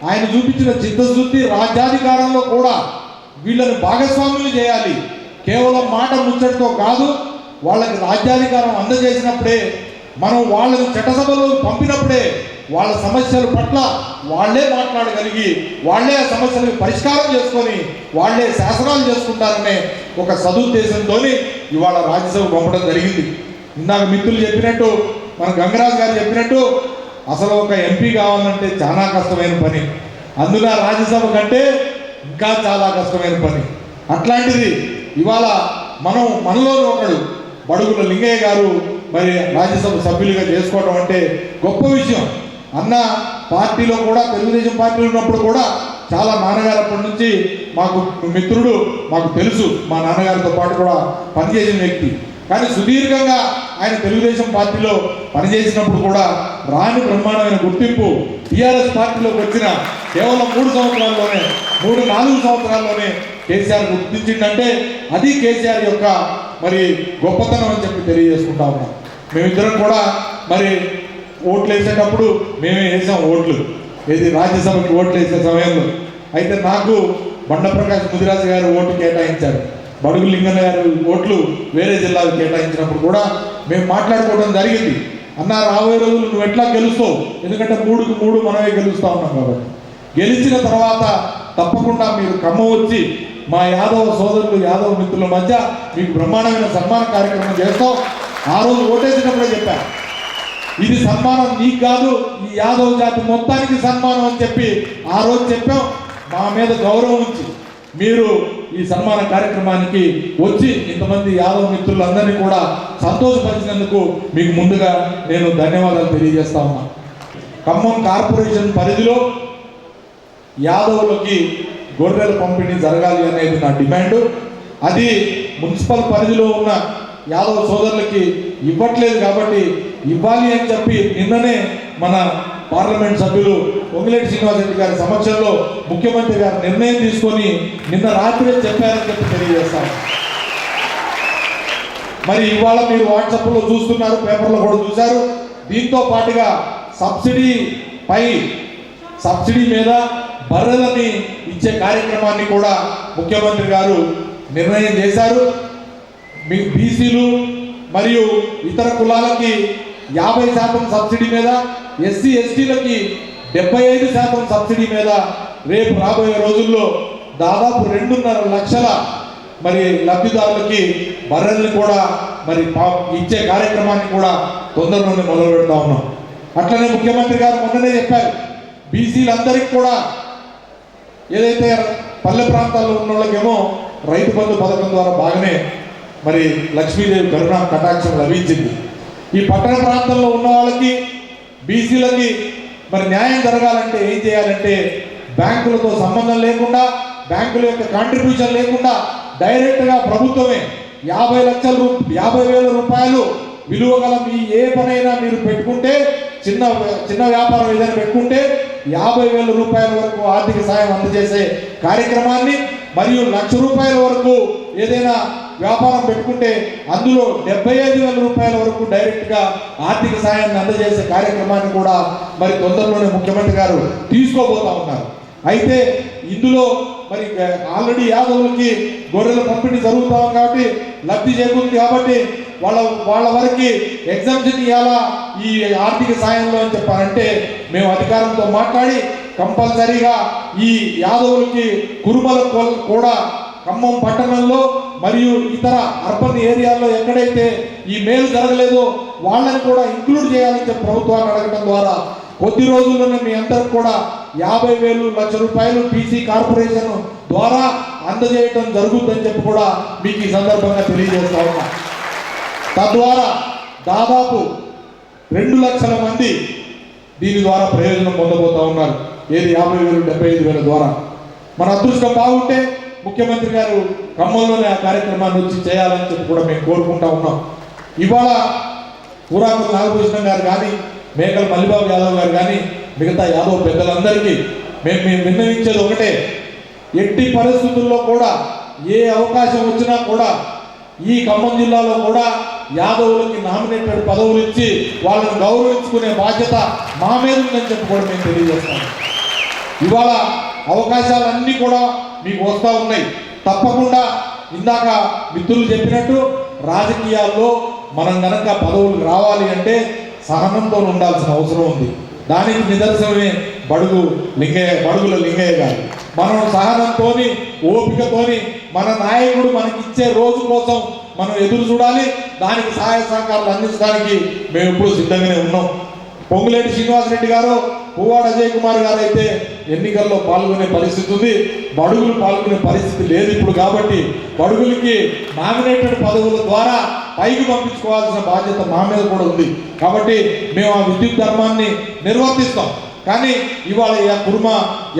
ఆయన చూపించిన చిత్తశుద్ధి రాజ్యాధికారంలో కూడా వీళ్ళని భాగస్వాములు చేయాలి, కేవలం మాట ముచ్చటితో కాదు. వాళ్ళకి రాజ్యాధికారం అందజేసినప్పుడే, మనం వాళ్ళని చట్టసభలోకి పంపినప్పుడే వాళ్ళ సమస్యల పట్ల వాళ్ళే మాట్లాడగలిగి వాళ్ళే ఆ సమస్యలకు పరిష్కారం చేసుకొని వాళ్ళే శాసనాలు చేసుకుంటారనే ఒక సదుద్దేశంతో ఇవాళ రాజ్యసభ పంపడం జరిగింది. ఇందాక మిత్రులు చెప్పినట్టు, మన గంగరాజు గారు చెప్పినట్టు, అసలు ఒక ఎంపీ కావాలంటే చాలా కష్టమైన పని, అందులో రాజ్యసభ కంటే ఇంకా చాలా కష్టమైన పని. అట్లాంటిది ఇవాళ మనలో ఒకడు బడుగుల లింగయ్య గారు మరి రాజ్యసభ సభ్యులుగా చేసుకోవడం అంటే గొప్ప విషయం. అన్న పార్టీలో కూడా, తెలుగుదేశం పార్టీలో ఉన్నప్పుడు కూడా చాలా నాన్నగారప్పటి నుంచి మాకు మిత్రుడు, మాకు తెలుసు, మా నాన్నగారితో పాటు కూడా పనిచేసిన వ్యక్తి. కానీ సుదీర్ఘంగా ఆయన తెలుగుదేశం పార్టీలో పనిచేసినప్పుడు కూడా రాని బ్రహ్మాండమైన గుర్తింపు టీఆర్ఎస్ పార్టీలోకి వచ్చిన కేవలం 3-4 సంవత్సరాల్లోనే కేసీఆర్ గుర్తించిందంటే అది కేసీఆర్ యొక్క మరి గొప్పతనం అని చెప్పి తెలియజేసుకుంటా ఉన్నాం. మేమిద్దరం కూడా మరి ఓట్లు వేసేటప్పుడు మేమే వేసాం ఓట్లు, ఏది రాజ్యసభకి ఓట్లు వేసే సమయంలో. అయితే నాకు బండ ప్రకాష్ ముదిరాజు గారు ఓటు కేటాయించారు, బడుగు లింగన్న గారు ఓట్లు వేరే జిల్లాకు కేటాయించినప్పుడు కూడా మేము మాట్లాడుకోవడం జరిగింది. అన్న రాబోయే రోజులు నువ్వు ఎట్లా గెలుస్తావు, ఎందుకంటే 3కు 3 మనమే గెలుస్తూ ఉన్నాం కాబట్టి, గెలిచిన తర్వాత తప్పకుండా మీరు ఖమ్మం వచ్చి మా యాదవ సోదరులు, యాదవ మిత్రుల మధ్య మీకు బ్రహ్మాండమైన సన్మాన కార్యక్రమం చేస్తాం. ఆ రోజు ఓటేసినప్పుడే చెప్పాను, ఇది సన్మానం నీకు కాదు, ఈ యాదవ జాతి మొత్తానికి సన్మానం అని చెప్పి ఆ రోజు చెప్పాం. మా మీద గౌరవం ఉంచి మీరు ఈ సన్మాన కార్యక్రమానికి వచ్చి ఇంతమంది యాదవ మిత్రులందరినీ కూడా సంతోషపరిచినందుకు మీకు ముందుగా నేను ధన్యవాదాలు తెలియజేస్తా ఉన్నా. ఖమ్మం కార్పొరేషన్ పరిధిలో యాదవులకి గొర్రెల పంపిణీ జరగాలి అనేది నా డిమాండు. అది మున్సిపల్ పరిధిలో ఉన్న యాదవ సోదరులకి ఇవ్వట్లేదు కాబట్టి ఇవ్వాలి అని చెప్పి నిన్ననే మన పార్లమెంట్ సభ్యులు పొంగిలేటి శ్రీనివాసరెడ్డి గారి సమక్షంలో ముఖ్యమంత్రి గారు నిర్ణయం తీసుకొని నిన్న రాత్రే చెప్పారని చెప్పి తెలియజేస్తాను. మరి ఇవాళ మీరు వాట్సాప్లో చూస్తున్నారు, పేపర్లో కూడా చూశారు. దీంతో పాటుగా సబ్సిడీ మీద బర్రెలని ఇచ్చే కార్యక్రమాన్ని కూడా ముఖ్యమంత్రి గారు నిర్ణయం చేశారు. బీసీలు మరియు ఇతర కులాలకి 50% సబ్సిడీ మీద, ఎస్సీ ఎస్టీలకి 75% సబ్సిడీ మీద రేపు రాబోయే రోజుల్లో దాదాపు 2.5 లక్షల మరి లబ్ధిదారులకి బర్రెల్ని కూడా మరి ఇచ్చే కార్యక్రమాన్ని కూడా తొందరలోనే మొదలు పెడతా ఉన్నాం. అట్లనే ముఖ్యమంత్రి గారు మొన్ననే చెప్పారు, బీసీలందరికీ కూడా ఏదైతే పల్లె ప్రాంతాల్లో ఉన్న వాళ్ళకేమో రైతు బంధు పథకం ద్వారా బాగానే మరి లక్ష్మీదేవి కరుణా కటాక్షం లభించింది. ఈ పట్టణ ప్రాంతంలో ఉన్న వాళ్ళకి, బీసీలకి మరి న్యాయం జరగాలంటే ఏం చేయాలంటే బ్యాంకులతో సంబంధం లేకుండా, బ్యాంకుల యొక్క కాంట్రిబ్యూషన్ లేకుండా డైరెక్ట్గా ప్రభుత్వమే 50,000 రూపాయలు విలువ గల మీ ఏ పనైనా మీరు పెట్టుకుంటే, చిన్న వ్యాపారం ఏదైనా పెట్టుకుంటే 50,000 రూపాయల వరకు ఆర్థిక సాయం అందజేసే కార్యక్రమాన్ని, మరియు 1,00,000 రూపాయల వరకు ఏదైనా వ్యాపారం పెట్టుకుంటే అందులో 75,000 రూపాయల వరకు డైరెక్ట్గా ఆర్థిక సాయాన్ని అందజేసే కార్యక్రమాన్ని కూడా మరి తొందరలోనే ముఖ్యమంత్రి గారు తీసుకోబోతా ఉన్నారు. అయితే ఇందులో మరి ఆల్రెడీ యాదవులకి గొర్రెల పంపిణీ జరుగుతాం కాబట్టి లబ్ధి చేకూరుతుంది కాబట్టి వాళ్ళ వరకు ఎగ్జామ్షన్ ఇవ్వాలా ఈ ఆర్థిక సాయంలో అని చెప్పారంటే మేము అధికారంతో మాట్లాడి కంపల్సరీగా ఈ యాదవులకి కురుమల కూడా ఖమ్మం పట్టణంలో మరియు ఇతర అర్బన్ ఏరియాల్లో ఎక్కడైతే ఈ మేలు జరగలేదో వాళ్ళని కూడా ఇంక్లూడ్ చేయాలని చెప్పి ప్రభుత్వాన్ని అడగడం ద్వారా కొద్ది రోజుల్లోనే మీ అందరికి కూడా 50,000, 1,00,000 రూపాయలు బీసీ కార్పొరేషన్ ద్వారా అందజేయడం జరుగుతుందని చెప్పి కూడా మీకు ఈ సందర్భంగా తెలియజేస్తా ఉన్నా. తద్వారా దాదాపు 2 లక్షల మంది దీని ద్వారా ప్రయోజనం పొందబోతా ఉన్నారు. ఏది 50,000 75,000 ద్వారా. మన అదృష్టం బాగుంటే ముఖ్యమంత్రి గారు ఖమ్మంలోనే ఆ కార్యక్రమాన్ని వచ్చి చేయాలని చెప్పి కూడా మేము కోరుకుంటా ఉన్నాం. ఇవాళ కూరాకుల నాగభూషణం గారు కానీ, మేకల మల్లిబాబు యాదవ్ గారు కానీ, మిగతా యాదవ్ పెద్దలందరికీ మేము విన్నవించేది ఒకటే, ఎట్టి పరిస్థితుల్లో కూడా ఏ అవకాశం వచ్చినా కూడా ఈ ఖమ్మం జిల్లాలో కూడా యాదవులకి నామినేటెడ్ పదవులు ఇచ్చి వాళ్ళని గౌరవించుకునే బాధ్యత మా మీద ఉందని చెప్పి కూడా మేము తెలియజేస్తాము. ఇవాళ అవకాశాలన్నీ కూడా మీకు వస్తూ ఉన్నాయి. తప్పకుండా ఇందాక మిత్రులు చెప్పినట్టు రాజకీయాల్లో మనం గనక పదవులు రావాలి అంటే సహనంతో ఉండాల్సిన అవసరం ఉంది. దానికి నిదర్శనమే బడుగుల లింగయ్య గారు. మనం సహనంతోని ఓపికతోని మన నాయకుడు మనకిచ్చే రోజు కోసం మనం ఎదురు చూడాలి. దానికి సహాయ సహకారాలు అందించడానికి మేము ఇప్పుడు సిద్ధంగానే ఉన్నాం. పొంగులేటి శ్రీనివాసరెడ్డి గారు, పువ్వాడ అజయ్ కుమార్ గారు అయితే ఎన్నికల్లో పాల్గొనే పరిస్థితి ఉంది, బడుగులు పాల్గొనే పరిస్థితి లేదు ఇప్పుడు. కాబట్టి బడుగులకి నామినేటెడ్ పదవుల ద్వారా పైకి పంపించుకోవాల్సిన బాధ్యత మా మీద కూడా ఉంది. కాబట్టి మేము ఆ విద్యుత్ ధర్మాన్ని నిర్వర్తిస్తాం. కానీ ఇవాళ కుర్మ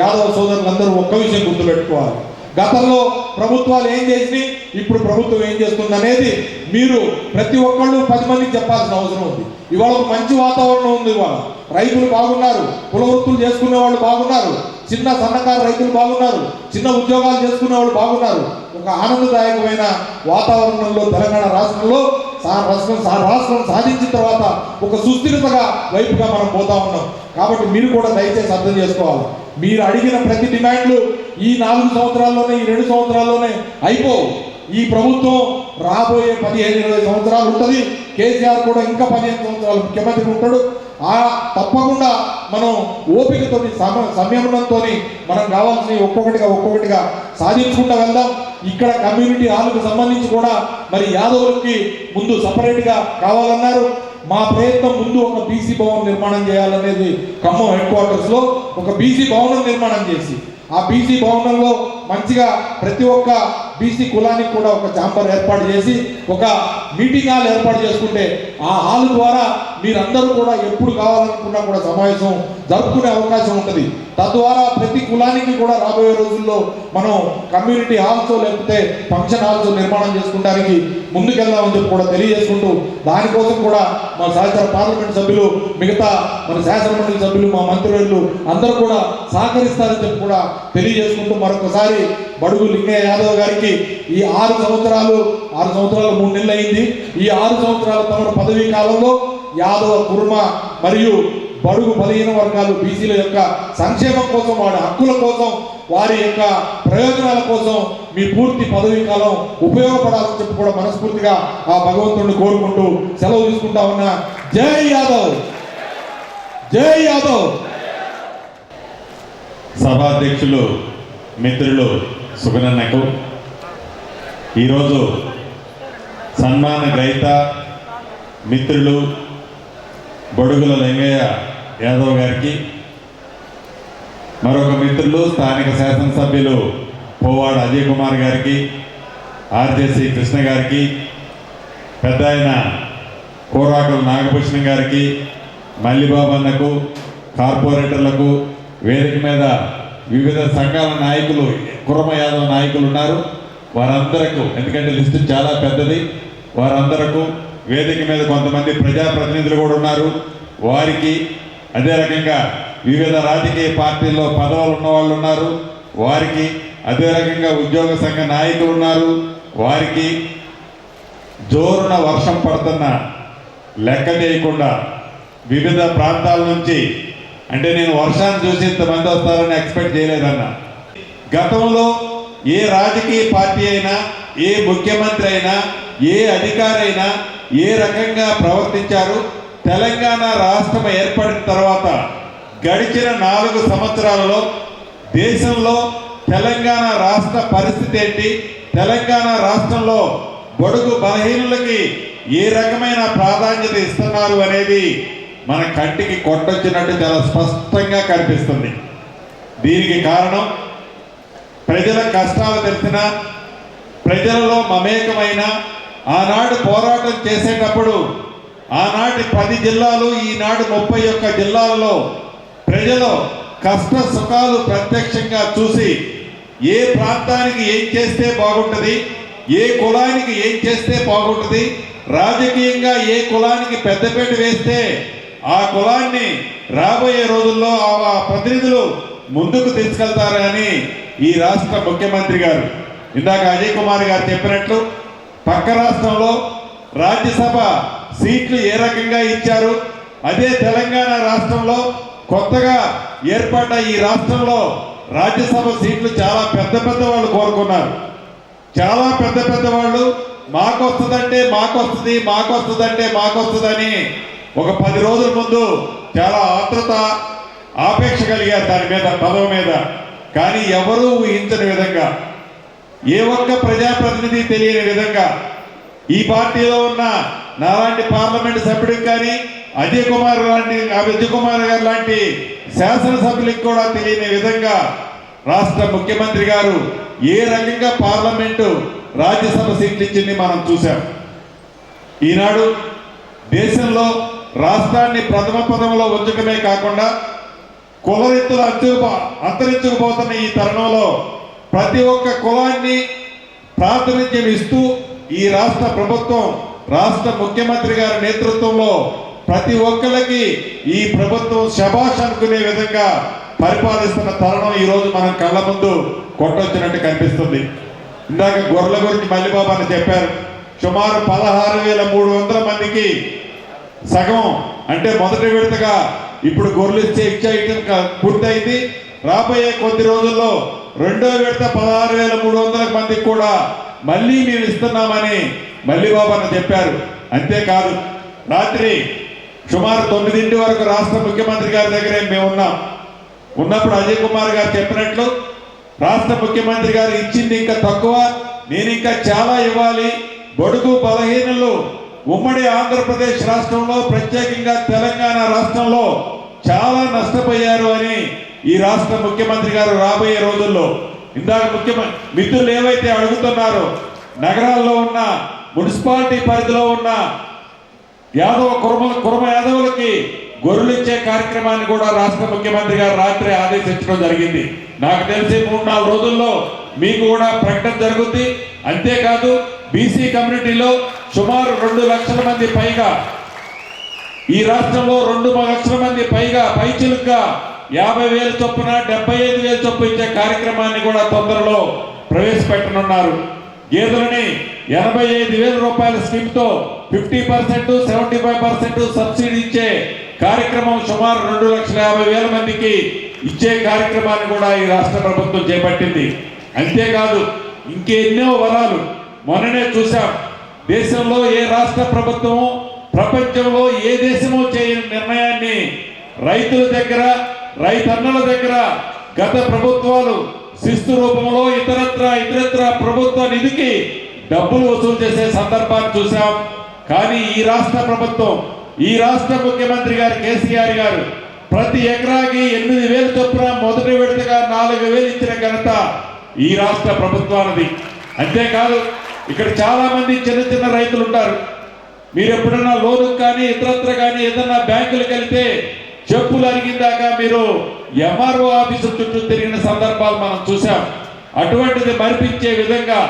యాదవ సోదరులందరూ ఒక్క విషయం గుర్తుపెట్టుకోవాలి, గతంలో ప్రభుత్వాలు ఏం చేసి ఇప్పుడు ప్రభుత్వం ఏం చేస్తుంది అనేది మీరు ప్రతి ఒక్కళ్ళు 10 మందికి చెప్పాల్సిన అవసరం ఉంది. ఇవాళ ఒక మంచి వాతావరణం ఉంది. ఇవాళ రైతులు బాగున్నారు, కుల వృత్తులు చేసుకునే వాళ్ళు బాగున్నారు, చిన్న సన్నకారు రైతులు బాగున్నారు, చిన్న ఉద్యోగాలు చేసుకునే వాళ్ళు బాగున్నారు. ఒక ఆనందదాయకమైన వాతావరణంలో తెలంగాణ రాష్ట్రంలో రాష్ట్రం సాధించిన తర్వాత ఒక సుస్థిరతగా వైపుగా మనం పోతా ఉన్నాం. కాబట్టి మీరు కూడా దయచేసి అర్థం చేసుకోవాలి, మీరు అడిగిన ప్రతి డిమాండ్లు ఈ 4 సంవత్సరాల్లోనే, ఈ 2 సంవత్సరాల్లోనే అయిపోవు. ఈ ప్రభుత్వం రాబోయే 15-20 సంవత్సరాలు ఉంటుంది. కేసీఆర్ కూడా ఇంకా 15 సంవత్సరాలు ముఖ్యమంత్రి ఉంటాడు. తప్పకుండా మనం ఓపికతో సంయమనంతో మనం కావాల్సినవి ఒక్కొక్కటిగా సాధించుకుంటూ వెళ్దాం. ఇక్కడ కమ్యూనిటీ హాల్కు సంబంధించి కూడా మరి యాదవులకి ముందు సపరేట్గా కావాలన్నారు. మా ప్రయత్నం ముందు ఒక బీసీ భవన్ నిర్మాణం చేయాలనేది ఖమ్మం హెడ్ క్వార్టర్స్లో ఒక బీసీ భవనం నిర్మాణం చేసి ఆ బీసీ భవనంలో మంచిగా ప్రతి ఒక్క బీసీ కులానికి కూడా ఒక ఛాంబర్ ఏర్పాటు చేసి ఒక మీటింగ్ హాల్ ఏర్పాటు చేసుకుంటే ఆ హాల్ ద్వారా మీరందరూ కూడా ఎప్పుడు కావాలనుకున్నా కూడా సమావేశం జరుపుకునే అవకాశం ఉంటుంది. తద్వారా ప్రతి కులానికి కూడా రాబోయే రోజుల్లో మనం కమ్యూనిటీ హాల్స్ లేకపోతే ఫంక్షన్ హాల్స్ నిర్మాణం చేసుకోవడానికి ముందుకెళ్దామని చెప్పి కూడా తెలియజేసుకుంటూ, దానికోసం కూడా మా సహచర పార్లమెంట్ సభ్యులు, మిగతా మన శాసనమండలి సభ్యులు, మా మంత్రివర్యులు అందరూ కూడా సహకరిస్తారని చెప్పి కూడా తెలియజేసుకుంటూ మరొకసారి బడుగు లింగయ్య యాదవ్ గారికి ఈ 6 సంవత్సరాలు 3 నెలలు అయింది. ఈ 6 సంవత్సరాల తమ పదవీ కాలంలో యాదవ, కుర్మ మరియు బడుగు బలహీన వర్గాలు బీసీల యొక్క సంక్షేమం కోసం, వారి హక్కుల కోసం, వారి యొక్క ప్రయోజనాల కోసం మీ పూర్తి పదవీ కాలం ఉపయోగపడాలని చెప్పి కూడా మనస్ఫూర్తిగా ఆ భగవంతుడిని కోరుకుంటూ సెలవు తీసుకుంటా ఉన్నా. జై యాదవ్, జై యాదవ్. సభాధ్యక్షులు మిత్రులు సుగనన్నకు ఈరోజు సన్మాన గ్రహీత మిత్రులు బడుగుల లింగయ్య యాదవ్ గారికి, మరొక మిత్రులు స్థానిక శాసనసభ్యులు పువ్వాడ అజయ్ కుమార్ గారికి, ఆర్జేసి కృష్ణ గారికి, పెద్ద ఆయన కూరాకుల నాగభూషణం గారికి, మల్లిబాబన్నకు, కార్పొరేటర్లకు, వేదిక మీద వివిధ సంఘాల నాయకులు, కుర్మ యాదవ్ నాయకులు ఉన్నారు. వారందరకు, ఎందుకంటే లిస్టు చాలా పెద్దది, వారందరకు వేదిక మీద కొంతమంది ప్రజాప్రతినిధులు కూడా ఉన్నారు. వారికి అదే రకంగా వివిధ రాజకీయ పార్టీల్లో పదవులు ఉన్న వాళ్ళు ఉన్నారు. వారికి అదే రకంగా ఉద్యోగ సంఘ నాయకులు ఉన్నారు. వారికి జోరున వర్షం పడుతున్న లెక్క చేయకుండా వివిధ ప్రాంతాల నుంచి, అంటే నేను వర్షాన్ని చూసి ఇంతమంది వస్తారని ఎక్స్పెక్ట్ చేయలేదన్నా. గతంలో ఏ రాజకీయ పార్టీ అయినా, ఏ ముఖ్యమంత్రి అయినా, ఏ అధికారి అయినా ఏ రకంగా ప్రవర్తించారు. తెలంగాణ రాష్ట్రం ఏర్పడిన తర్వాత గడిచిన 4 సంవత్సరాలలో దేశంలో తెలంగాణ రాష్ట్ర పరిస్థితి ఏంటి, తెలంగాణ రాష్ట్రంలో బడుగు బలహీనులకి ఏ రకమైన ప్రాధాన్యత ఇస్తున్నారు అనేది మన కంటికి కొట్టొచ్చినట్టు చాలా స్పష్టంగా కనిపిస్తుంది. దీనికి కారణం ప్రజల కష్టాలు తెలిసిన, ప్రజలలో మమేకమైన, ఆనాడు పోరాటం చేసేటప్పుడు ఆనాటి 10 జిల్లాలు ఈనాడు 31 జిల్లాలలో ప్రజలు కష్ట సుఖాలు ప్రత్యక్షంగా చూసి ఏ ప్రాంతానికి ఏం చేస్తే బాగుంటుంది, ఏ కులానికి ఏం చేస్తే బాగుంటుంది, రాజకీయంగా ఏ కులానికి పెద్దపీట వేస్తే ఆ కులాన్ని రాబోయే రోజుల్లో ఆ ప్రతినిధులు ముందుకు తీసుకెళ్తారని ఈ రాష్ట్ర ముఖ్యమంత్రి గారు ఇందాక అజయ్ కుమార్ గారు చెప్పినట్లు పక్క రాష్ట్రంలో రాజ్యసభ సీట్లు ఏ రకంగా ఇచ్చారు, అదే తెలంగాణ రాష్ట్రంలో కొత్తగా ఏర్పడ్డ ఈ రాష్ట్రంలో రాజ్యసభ సీట్లు చాలా పెద్ద పెద్ద వాళ్ళు కోరుకున్నారు. చాలా పెద్ద పెద్ద వాళ్ళు మాకొస్తుందంటే మాకొస్తుంది, మాకొస్తుందంటే మాకొస్తుందని ఒక 10 రోజుల ముందు చాలా ఆతృత ఆపేక్ష కలిగారు దాని మీద, పదవి మీద. కానీ ఎవరూ ఊహించని విధంగా, ఏ ఒక్క ప్రజాప్రతినిధి తెలియని విధంగా ఈ పార్టీలో ఉన్న నాలాంటి పార్లమెంట్ సభ్యుడికి కానీ అజయ్ కుమార్ గారు లాంటి శాసనసభ్యులకు కూడా తెలియని విధంగా రాష్ట్ర ముఖ్యమంత్రి గారు ఏ రకంగా పార్లమెంటు రాజ్యసభ సీట్లు ఇచ్చింది మనం చూసాం. ఈనాడు దేశంలో రాష్ట్రాన్ని ప్రథమ పదంలో ఉంచడమే కాకుండా కులరీతులు అంతరించుకుపోతున్న ఈ తరుణంలో ప్రతి ఒక్క కులాన్ని ప్రాతినిధ్యం ఇస్తూ ఈ రాష్ట్ర ప్రభుత్వం రాష్ట్ర ముఖ్యమంత్రి గారి నేతృత్వంలో ప్రతి ఒక్కరికి ఈ ప్రభుత్వం శభాష్ అనుకునే విధంగా పరిపాలిస్తున్న తరుణం ఈరోజు మనం కళ్ళ ముందు కొట్టొచ్చినట్టు కనిపిస్తుంది. ఇందాక గొర్రెల గురించి మల్లిబాబు అని చెప్పారు. సుమారు 16,300 మందికి సగం అంటే మొదటి విడతగా ఇప్పుడు గొర్రెలు ఇచ్చేయటం పూర్తయింది. రాబోయే కొద్ది రోజుల్లో రెండో విడత 16,300 మందికి కూడా మళ్ళీ మేము ఇస్తున్నామని మల్లిబాబు అని చెప్పారు. అంతేకాదు రాత్రి సుమారు 9 వరకు రాష్ట్ర ముఖ్యమంత్రి గారి దగ్గరే మేము ఉన్నప్పుడు అజయ్ కుమార్ గారు చెప్పినట్లు రాష్ట్ర ముఖ్యమంత్రి గారు ఇచ్చింది ఇంకా తక్కువ, నేను ఇంకా చాలా ఇవ్వాలి, బడుగు బలహీనులు ఉమ్మడి ఆంధ్రప్రదేశ్ రాష్ట్రంలో ప్రత్యేకంగా తెలంగాణ రాష్ట్రంలో చాలా నష్టపోయారు అని ఈ రాష్ట్ర ముఖ్యమంత్రి గారు రాబోయే రోజుల్లో ఇందాక మిత్రులు ఏవైతే అడుగుతున్నారో నగరాల్లో ఉన్న మున్సిపాలిటీ పరిధిలో ఉన్న కుర్మ యాదవులకి గొర్రెలు ఇచ్చే కార్యక్రమాన్ని కూడా రాష్ట్ర ముఖ్యమంత్రి గారు రాత్రి ఆదేశించడం జరిగింది. నాకు తెలిసి 3-4 రోజుల్లో మీకు కూడా ప్రకటన జరుగుద్ది. అంతేకాదు బీసీ కమ్యూనిటీలో సుమారు 2 లక్షల మంది పైగా, ఈ రాష్ట్రంలో 2 లక్షల మంది పైగా పైచిలుగ్గా 50,000 చొప్పున 75,000 చొప్పున ఇచ్చే కార్యక్రమాన్ని కూడా తొందరలో ప్రవేశపెట్టనున్నారు. గేదెలని 85,000 రూపాయల స్కీమ్తో 50%, 75% సబ్సిడీ ఇచ్చే కార్యక్రమం సుమారు 2,50,000 మందికి ఇచ్చే కార్యక్రమాన్ని కూడా ఈ రాష్ట్ర ప్రభుత్వం చేపట్టింది. అంతేకాదు ఇంకెన్నో వరాలు మొన్ననే చూసాం. దేశంలో ఏ రాష్ట్ర ప్రభుత్వము, ప్రపంచంలో ఏ దేశమో చేయని నిర్ణయాన్ని రైతుల దగ్గర, రైతన్నల దగ్గర గత ప్రభుత్వాలు శిస్తు రూపంలో ఇతరత్ర ప్రభుత్వ నిధికి డబ్బులు వసూలు చేసే సందర్భాన్ని చూసాం. కానీ ఈ రాష్ట్ర ప్రభుత్వం, ఈ రాష్ట్ర ముఖ్యమంత్రి గారు కేసీఆర్ గారు ప్రతి ఎకరాకి 8,000 చొప్పున మొదటి విడతగా 4,000 ఇచ్చిన ఘనత ఈ రాష్ట్ర ప్రభుత్వానికి. అంతేకాదు ఇక్కడ చాలా మంది చిన్న రైతులు ఉంటారు. మీరు ఎప్పుడన్నా లోనుకు కానీ ఇతరత్ర కానీ ఏదన్నా బ్యాంకులకు వెళ్తే చెప్పులు అరిగిందాకా మీరు ఎంఆర్ఓ ఆఫీసు చుట్టూ తిరిగిన సందర్భాలు మనం చూసాం. అటువంటిది మరిపించే విధంగా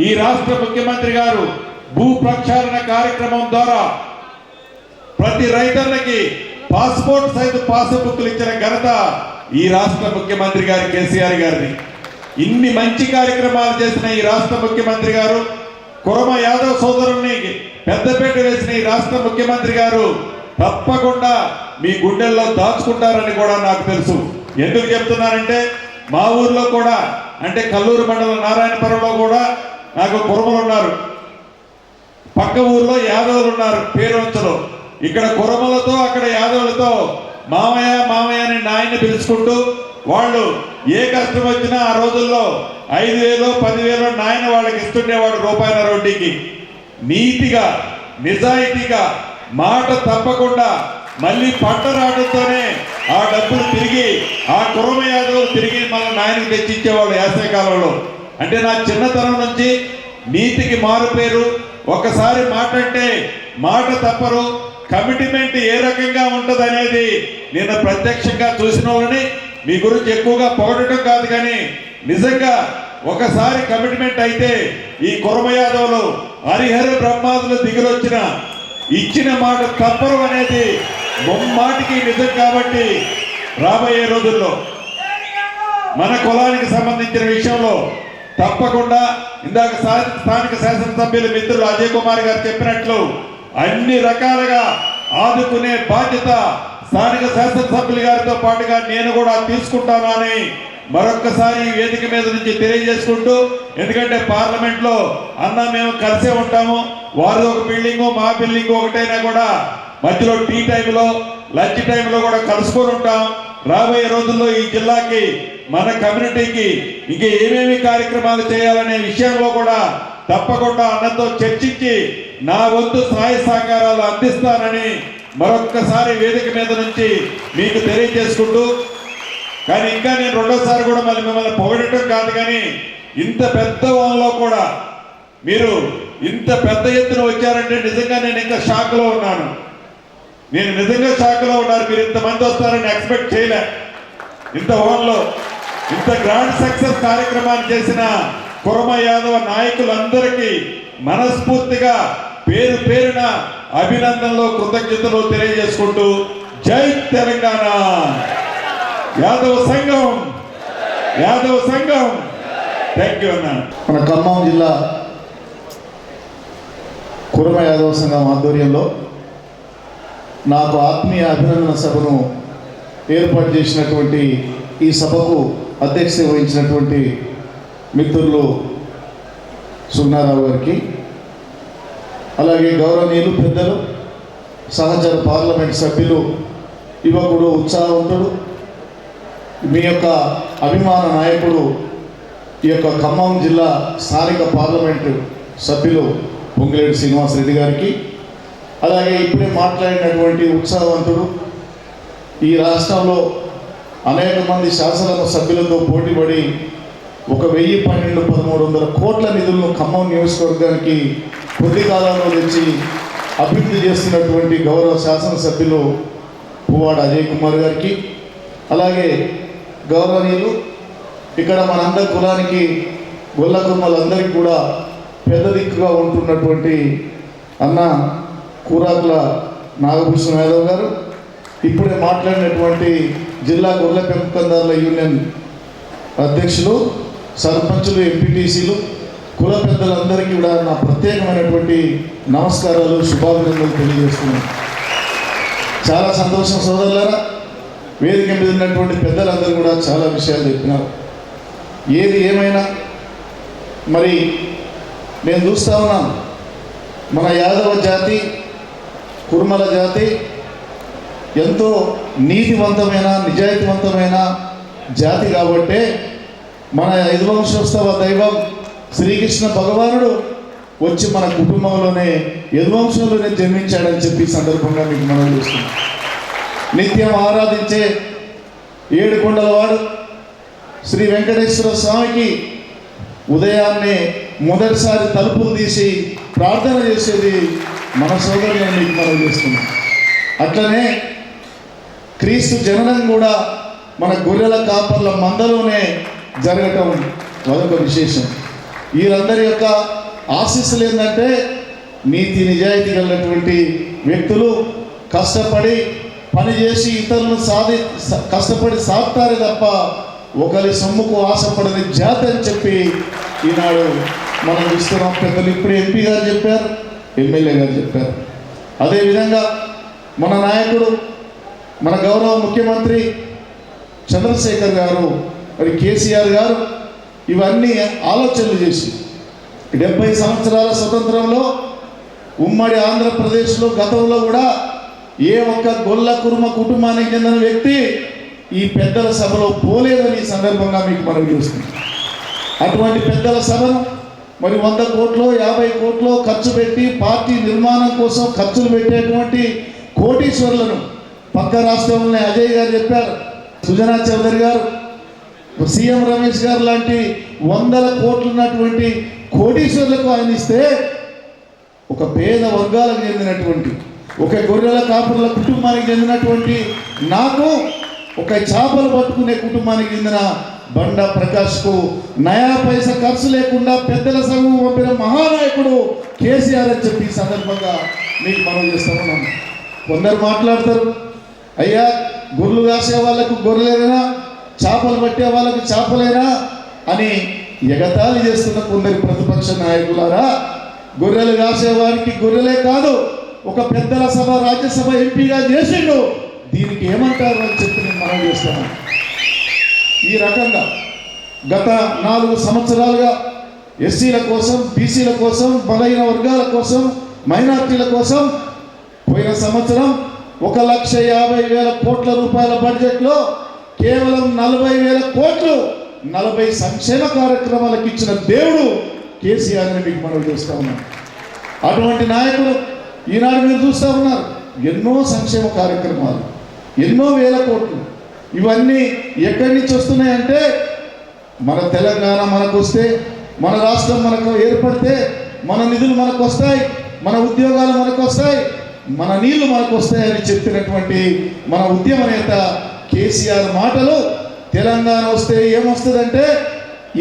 ఈ రాష్ట్ర ముఖ్యమంత్రి గారు భూ ప్రక్షాళన కార్యక్రమం ద్వారా ప్రతి రైతన్నకి పాస్పోర్ట్ సైజు పాస్బుక్లు ఇచ్చిన ఘనత ఈ రాష్ట్ర ముఖ్యమంత్రి గారి కేసీఆర్ గారిది. ఇన్ని మంచి కార్యక్రమాలు చేసిన ఈ రాష్ట్ర ముఖ్యమంత్రి గారు, కురమ యాదవ్ సోదరుల్ని పెద్దపేట వేసిన ఈ రాష్ట్ర ముఖ్యమంత్రి గారు తప్పకుండా మీ గుండెల్లో దాచుకుంటారని కూడా నాకు తెలుసు. ఎందుకు చెప్తున్నానంటే మా ఊర్లో కూడా, అంటే కల్లూరు మండలం నారాయణపురంలో కూడా నాకు కురమలు ఉన్నారు, పక్క ఊర్లో యాదవులు ఉన్నారు పేరువంచలో. ఇక్కడ కురమలతో అక్కడ యాదవులతో మామయ్య అని నాయన్ని పిలుచుకుంటూ వాళ్ళు ఏ కష్టం వచ్చినా ఆ రోజుల్లో 5,000, 10,000 నాయన వాళ్ళకి ఇస్తుండేవాడు రూపాయల రోడ్డీకి. నీతిగా, నిజాయితీగా, మాట తప్పకుండా మళ్ళీ పంట రావడంతోనే ఆ డబ్బులు తిరిగి ఆ కురమ యాదవులు తిరిగి మన నాయనకి తెచ్చిచ్చేవాళ్ళు వేసవికాలంలో. అంటే నా చిన్నతనం నుంచి నీతికి మారు పేరు, ఒకసారి మాట అంటే మాట తప్పరు. కమిట్మెంట్ ఏ రకంగా ఉంటుంది అనేది నేను ప్రత్యక్షంగా చూసిన వాళ్ళని మీ గురించి ఎక్కువగా పొగడటం కాదు, కానీ నిజంగా ఒకసారి కమిట్మెంట్ అయితే ఈ కుర్మ యాదవులు హరిహర బ్రహ్మాదులు దిగులొచ్చిన ఇచ్చిన మాట తప్పరు అనేది ముమ్మాటికి నిజం. కాబట్టి రాబోయే రోజుల్లో మన కులానికి సంబంధించిన విషయంలో తప్పకుండా ఇందాక స్థానిక శాసనసభ్యులు మిత్రులు అజయ్ కుమార్ గారు చెప్పినట్లు అన్ని రకాలుగా ఆదుకునే బాధ్యత స్థానిక శాసనసభ్యులు గారితో పాటుగా నేను కూడా తీసుకుంటాను అని మరొక్కసారి ఈ వేదిక మీద నుంచి తెలియజేసుకుంటూ, ఎందుకంటే పార్లమెంట్లో అన్న మేము కలిసే ఉంటాము, వారిది ఒక బిల్డింగు మా బిల్డింగు ఒకటైనా కూడా మధ్యలో టీ టైంలో లంచ్ టైంలో కూడా కలుసుకొని ఉంటాం. రాబోయే రోజుల్లో ఈ జిల్లాకి మన కమ్యూనిటీకి ఇంకా ఏమేమి కార్యక్రమాలు చేయాలనే విషయంలో కూడా తప్పకుండా అన్నతో చర్చించి నా వంతు సహాయ సహకారాలు అందిస్తానని మరొక్కసారి వేదిక మీద నుంచి మీకు తెలియజేసుకుంటూ, కానీ ఇంకా నేను రెండోసారి కూడా మళ్ళీ మిమ్మల్ని పొగడటం కాదు, కానీ ఇంత పెద్ద వాళ్ళలో కూడా మీరు ఇంత పెద్ద ఎత్తున వచ్చారంటే నిజంగా నేను ఇంకా షాక్లో ఉన్నాను. నేను నిజంగా షాక్లో ఉన్నాను. మీరు ఇంతమంది వస్తారని ఎక్స్పెక్ట్ చేయలే. ఇంత హోన్లో ఇంత గ్రాండ్ సక్సెస్ కార్యక్రమాన్ని చేసిన కుర్మ యాదవ నాయకులందరికీ మనస్ఫూర్తిగా పేరు పేరున అభినందనలు కృతజ్ఞతలు తెలియజేసుకుంటూ జై తెలంగాణ. యాదవ సంఘం థ్యాంక్ యూ అన్న. మన ఖమ్మం జిల్లా కుర్మ యాదవ సంఘం ఆధ్వర్యంలో నాకు ఆత్మీయ అభినందన సభను ఏర్పాటు చేసినటువంటి ఈ సభకు అధ్యక్షత వహించినటువంటి మిత్రులు సుగ్నారావు గారికి, అలాగే గౌరవనీయులు పెద్దలు సహచర పార్లమెంట్ సభ్యులు, యువకుడు, ఉత్సాహవంతుడు, మీ యొక్క అభిమాన నాయకుడు, ఈ యొక్క ఖమ్మం జిల్లా స్థానిక పార్లమెంటు సభ్యులు పొంగిలేటి శ్రీనివాసరెడ్డి గారికి, అలాగే ఇప్పుడే మాట్లాడినటువంటి ఉత్సాహవంతుడు, ఈ రాష్ట్రంలో అనేక మంది శాసనసభ సభ్యులతో పోటీపడి 1,012-1,300 కోట్ల నిధులను ఖమ్మం నియోజకవర్గానికి కొద్ది కాలంలో తెచ్చి అభివృద్ధి చేస్తున్నటువంటి గౌరవ శాసనసభ్యులు పువ్వాడ అజయ్ కుమార్ గారికి, అలాగే గౌరవనీయులు ఇక్కడ మనందరి కులానికి గొల్ల కుర్మలందరికీ కూడా పెద్ద దిక్కుగా ఉంటున్నటువంటి అన్న కూరాకుల నాగభూషణ యాదవ్ గారు, ఇప్పుడే మాట్లాడినటువంటి జిల్లా గొర్రెల పెంపకందారుల యూనియన్ అధ్యక్షులు, సర్పంచులు, ఎంపీటీసీలు, కుల పెద్దలందరికీ కూడా నా ప్రత్యేకమైనటువంటి నమస్కారాలు, శుభాభినందనలు తెలియజేస్తున్నాను. చాలా సంతోషం సోదరులారా. వేదిక మీద ఉన్నటువంటి పెద్దలందరూ కూడా చాలా విషయాలు చెప్పినారు. ఏది ఏమైనా మరి నేను చూస్తూ ఉన్నాను, మన యాదవ జాతి, కుర్మల జాతి ఎంతో నీతివంతమైన, నిజాయితీవంతమైన జాతి కాబట్టే మన యదువంశోత్సవ దైవం శ్రీకృష్ణ భగవానుడు వచ్చి మన కుటుంబంలోనే యదువంశంలోనే జన్మించాడని చెప్పి సందర్భంగా మీకు మనం చూస్తున్నాం. నిత్యం ఆరాధించే ఏడుకొండలవాడు శ్రీ వెంకటేశ్వర స్వామికి ఉదయాన్నే మొదటిసారి తలుపులు తీసి ప్రార్థన చేసేది మన సోదరులను మీకు మనం చేస్తున్నాం. అట్లనే క్రీస్తు జననం కూడా మన గొర్రెల కాపర్ల మందలోనే జరగటం అదొక విశేషం. వీరందరి యొక్క ఆశీస్సులు ఏంటంటే నీతి నిజాయితీ కలిగినటువంటి వ్యక్తులు కష్టపడి పనిచేసి ఇతరులను కష్టపడి సాగుతారే తప్ప ఒకరి సొమ్ముకు ఆశపడని జాతి అని చెప్పి ఈనాడు మనం చూస్తున్నాం. పెద్దలు ఇప్పుడు ఎంపీ గారు చెప్పారు, ఎమ్మెల్యే గారు చెప్పారు. అదేవిధంగా మన నాయకుడు, మన గౌరవ ముఖ్యమంత్రి చంద్రశేఖర్ గారు, మరి కేసీఆర్ గారు ఇవన్నీ ఆలోచనలు చేసి 70 సంవత్సరాల స్వతంత్రంలో ఉమ్మడి ఆంధ్రప్రదేశ్లో గతంలో కూడా ఏ ఒక్క గొల్ల కుర్మ కుటుంబానికి చెందిన వ్యక్తి ఈ పెద్దల సభలో పోలేదని ఈ సందర్భంగా మీకు మనం చూస్తున్నాం. అటువంటి పెద్దల సభను మరి 100 కోట్లు 50 కోట్లు ఖర్చు పెట్టి పార్టీ నిర్మాణం కోసం ఖర్చులు పెట్టేటువంటి కోటీశ్వరులను పక్క రాష్ట్రంలోనే అజయ్ గారు చెప్పారు, సుజనా చౌదరి గారు, సీఎం రమేష్ గారు లాంటి 100 కోట్లు ఉన్నటువంటి కోటీశ్వరులకు ఆయన ఇస్తే ఒక పేద వర్గాలకు చెందినటువంటి ఒక గొర్రెల కాపురుల కుటుంబానికి చెందినటువంటి నాకు ఒక చేపలు పట్టుకునే కుటుంబానికి చెందిన బండ ప్రకాష్కు నయా పైసా ఖర్చు లేకుండా పెద్దల సంఘం పంపిన మహానాయకుడు కేసీఆర్ అని చెప్పి ఈ సందర్భంగా మీకు మనం చేస్తా ఉన్నాం. కొందరు మాట్లాడతారు, అయ్యా గొర్రెలు కాసే వాళ్ళకు గొర్రెలేనా, చేపలు పట్టే వాళ్ళకు చేపలేనా అని ఎగతాళి చేస్తున్న కొందరు ప్రతిపక్ష నాయకులారా, గొర్రెలు కాసేవారికి గొర్రెలే కాదు, ఒక పెద్దల సభ రాజ్యసభ ఎంపీగా చేసిండు, దీనికి ఏమంటారు అని చెప్పి నేను మనం చేస్తున్నాను. ఈ రకంగా గత 4 సంవత్సరాలుగా ఎస్సీల కోసం, బీసీల కోసం, బలహీన వర్గాల కోసం, మైనార్టీల కోసం పోయిన సంవత్సరం 1,50,000 కోట్ల రూపాయల బడ్జెట్లో కేవలం 40,000 కోట్లు 40 సంక్షేమ కార్యక్రమాలకు ఇచ్చిన దేవుడు కేసీఆర్ అని మీకు మనం చూస్తూ ఉన్నాం. అటువంటి నాయకులు ఈనాడు మీరు చూస్తూ ఉన్నారు. ఎన్నో సంక్షేమ కార్యక్రమాలు, ఎన్నో వేల కోట్లు, ఇవన్నీ ఎక్కడి నుంచి వస్తున్నాయంటే మన తెలంగాణ మనకు వస్తే, మన రాష్ట్రం మనకు ఏర్పడితే మన నిధులు మనకు వస్తాయి, మన ఉద్యోగాలు మనకు వస్తాయి, మన నీళ్లు మనకు వస్తాయని చెప్పినటువంటి మన ఉద్యమ నేత కేసీఆర్ మాటలు తెలంగాణ వస్తే ఏమొస్తుందంటే